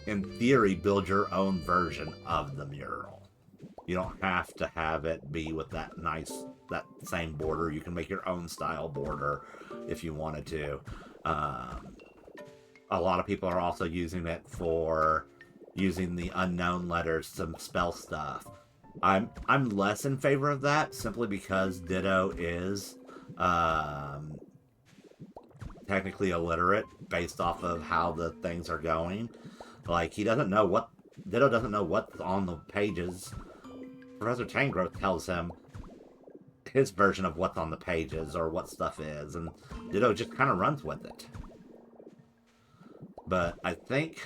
in theory build your own version of the mural. You don't have to have it be with that same border. You can make your own style border if you wanted to. A lot of people are also using it for using the unknown letters to spell stuff. I'm less in favor of that, simply because Ditto is technically illiterate based off of how the things are going. Like, Ditto doesn't know what's on the pages. Professor Tangrowth tells him his version of what's on the pages or what stuff is, and Ditto just kind of runs with it. But I think,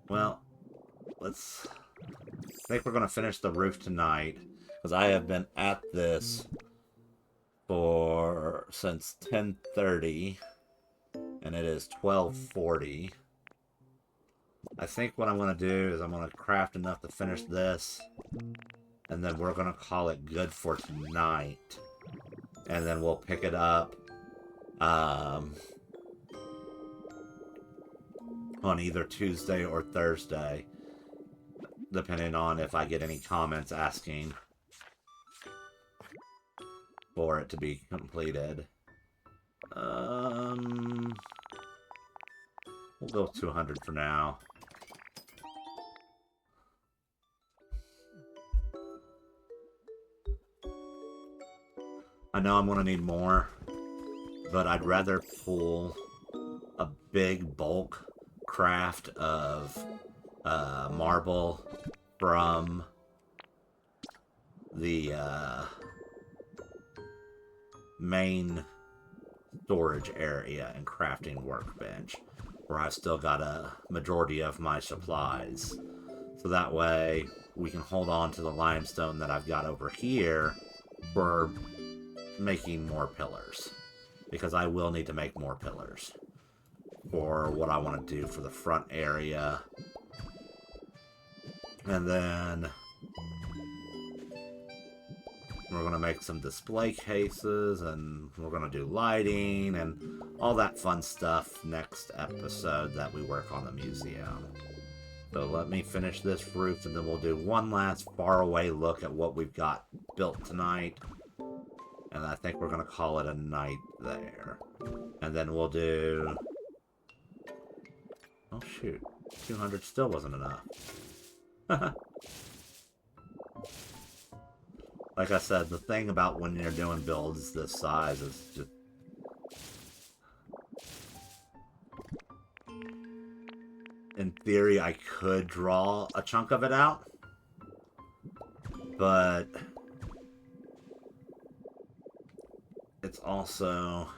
well, I think we're going to finish the roof tonight, because I have been at this since 10:30, and it is 12:40. I think what I'm going to do is I'm going to craft enough to finish this, and then we're going to call it good for tonight. And then we'll pick it up on either Tuesday or Thursday, depending on if I get any comments asking for it to be completed. We'll go 200 for now. I know I'm going to need more, but I'd rather pull a big bulk craft of marble from the main storage area and crafting workbench, where I've still got a majority of my supplies. So that way we can hold on to the limestone that I've got over here for making more pillars, because I will need to make more pillars for what I want to do for the front area. And then we're going to make some display cases, and we're going to do lighting and all that fun stuff next episode that we work on the museum. So let me finish this roof, and then we'll do one last faraway look at what we've got built tonight. And I think we're going to call it a night there. And then we'll do... Oh, shoot. 200 still wasn't enough. Like I said, the thing about when you're doing builds this size is just... In theory, I could draw a chunk of it out. But... it's also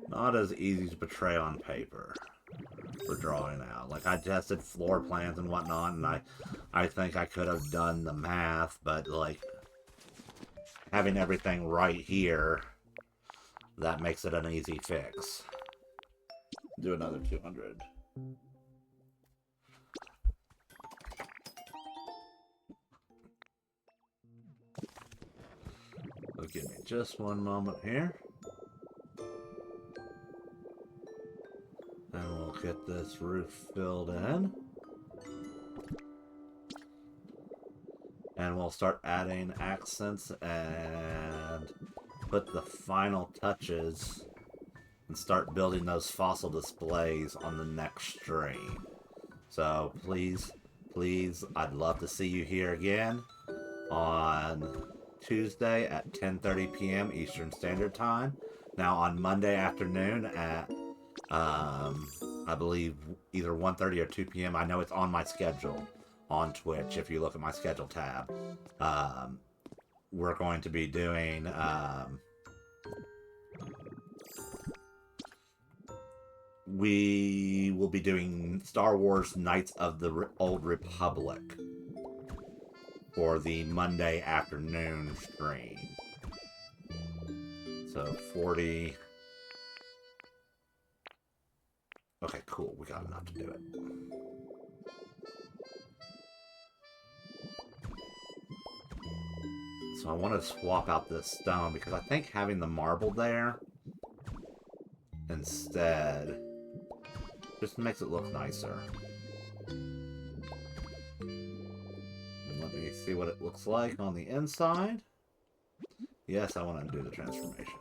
not as easy to portray on paper for drawing out. Like, I tested floor plans and whatnot, and I think I could have done the math, but, like, having everything right here, that makes it an easy fix. Do another 200. So give me just one moment here. And we'll get this roof filled in. And we'll start adding accents and put the final touches and start building those fossil displays on the next stream. So please, please, I'd love to see you here again on Tuesday at 10:30 p.m. Eastern Standard Time. Now on Monday afternoon at I believe either 1:30 or 2 p.m. I know it's on my schedule on Twitch if you look at my schedule tab. We're going to be doing we will be doing Star Wars Knights of the Old Republic for the Monday afternoon stream. So 40. Okay, cool. We got enough to do it. So I want to swap out this stone because I think having the marble there instead just makes it look nicer. Let me see what it looks like on the inside. Yes, I want to do the transformation.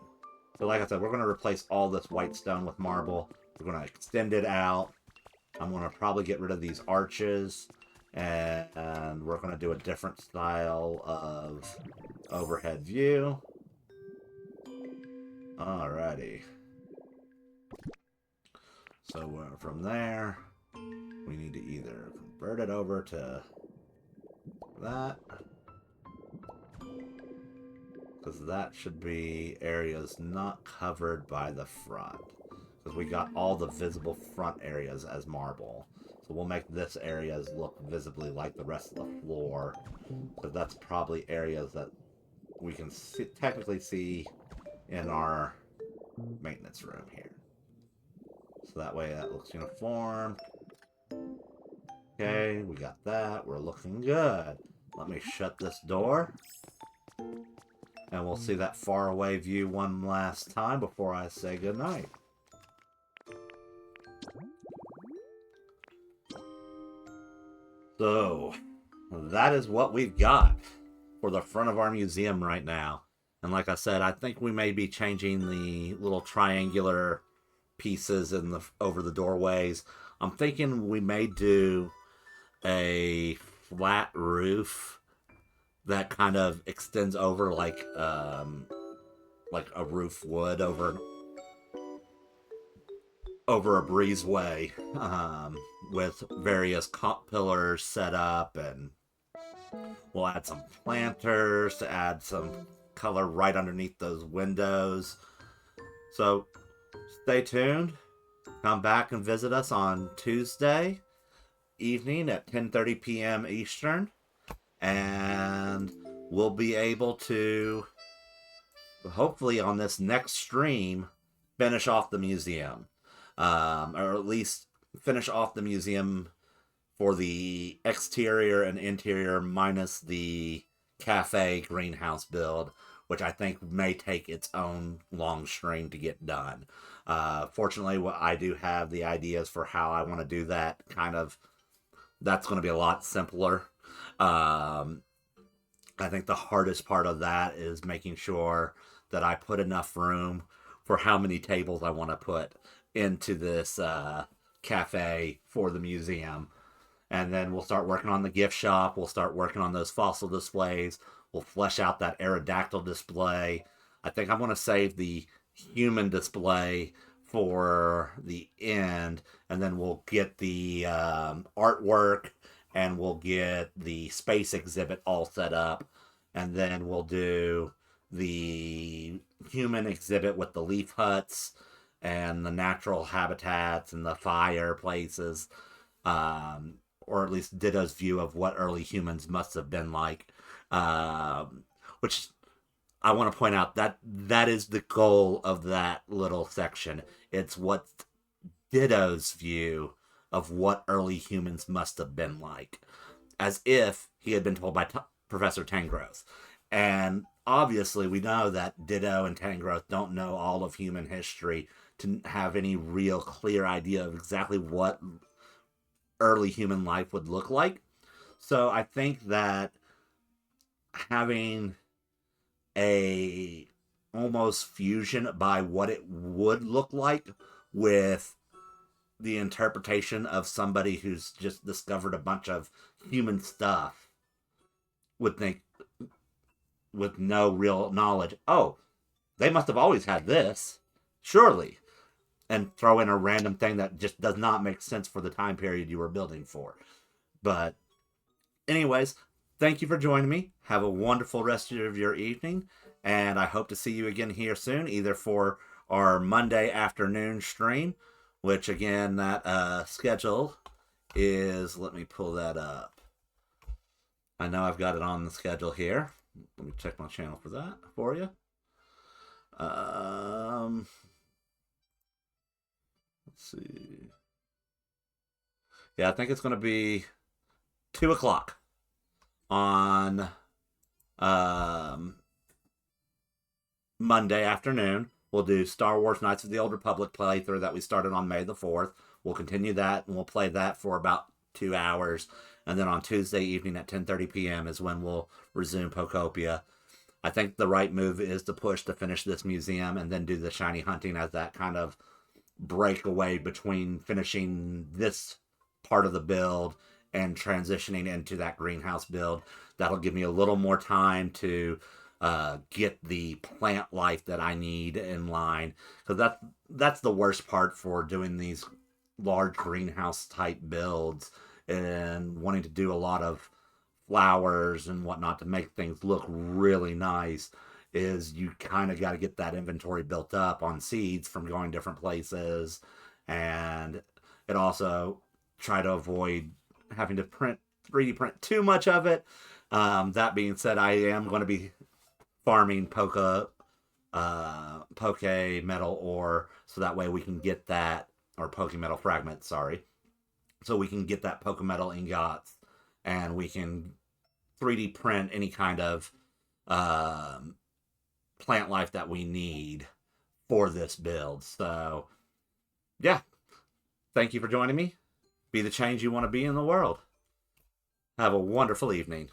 So like I said, we're going to replace all this white stone with marble. We're going to extend it out. I'm going to probably get rid of these arches. And we're going to do a different style of overhead view. Alrighty. So from there, we need to either convert it over to that, because that should be areas not covered by the front. Because we got all the visible front areas as marble. So we'll make this areas look visibly like the rest of the floor. Because that's probably areas that we can technically see in our maintenance room here. So that way that looks uniform. Okay, we got that. We're looking good. Let me shut this door. And we'll see that faraway view one last time before I say goodnight. So, that is what we've got for the front of our museum right now. And like I said, I think we may be changing the little triangular pieces in the over the doorways. I'm thinking we may do a flat roof that kind of extends over like a roof would over a breezeway, with various pillars set up, and we'll add some planters to add some color right underneath those windows. So stay tuned. Come back and visit us on Tuesday evening at 10:30 p.m. Eastern, and we'll be able to, hopefully on this next stream, finish off the museum, or at least finish off the museum for the exterior and interior minus the cafe greenhouse build, which I think may take its own long stream to get done. Fortunately, I do have the ideas for how I want to do that. That's going to be a lot simpler. I think the hardest part of that is making sure that I put enough room for how many tables I want to put into this cafe for the museum. And then we'll start working on the gift shop. We'll start working on those fossil displays. We'll flesh out that Aerodactyl display. I think I'm going to save the human display for the end. And then we'll get the artwork, and we'll get the space exhibit all set up. And then we'll do the human exhibit with the leaf huts and the natural habitats and the fireplaces, or at least Ditto's view of what early humans must have been like, which I want to point out that is the goal of that little section. It's what Ditto's view of what early humans must have been like, as if he had been told by Professor Tangrowth. And obviously, we know that Ditto and Tangrowth don't know all of human history to have any real clear idea of exactly what early human life would look like. So I think that having a almost fusion by what it would look like with the interpretation of somebody who's just discovered a bunch of human stuff would think, with no real knowledge, oh, they must have always had this, surely, and throw in a random thing that just does not make sense for the time period you were building for. But anyways, thank you for joining me. Have a wonderful rest of your evening, and I hope to see you again here soon, either for our Monday afternoon stream, which again, that schedule is, let me pull that up. I know I've got it on the schedule here. Let me check my channel for that for you. Let's see. Yeah, I think it's going to be 2 o'clock on Monday afternoon. We'll do Star Wars Knights of the Old Republic playthrough that we started on May the 4th. We'll continue that, and we'll play that for about 2 hours. And then on Tuesday evening at 10:30 p.m. is when we'll resume Pokopia. I think the right move is to push to finish this museum and then do the shiny hunting as that kind of breakaway between finishing this part of the build and transitioning into that greenhouse build. That'll give me a little more time to get the plant life that I need in line, because that's the worst part for doing these large greenhouse type builds and wanting to do a lot of flowers and whatnot to make things look really nice, is you kind of got to get that inventory built up on seeds from going different places, and it also try to avoid having to 3D print too much of it. That being said, I am going to be farming poke metal ore, so that way we can get that, or poke metal fragments, sorry, so we can get that poke metal ingots, and we can 3D print any kind of um, plant life that we need for this build. So, yeah, thank you for joining me. Be the change you want to be in the world. Have a wonderful evening.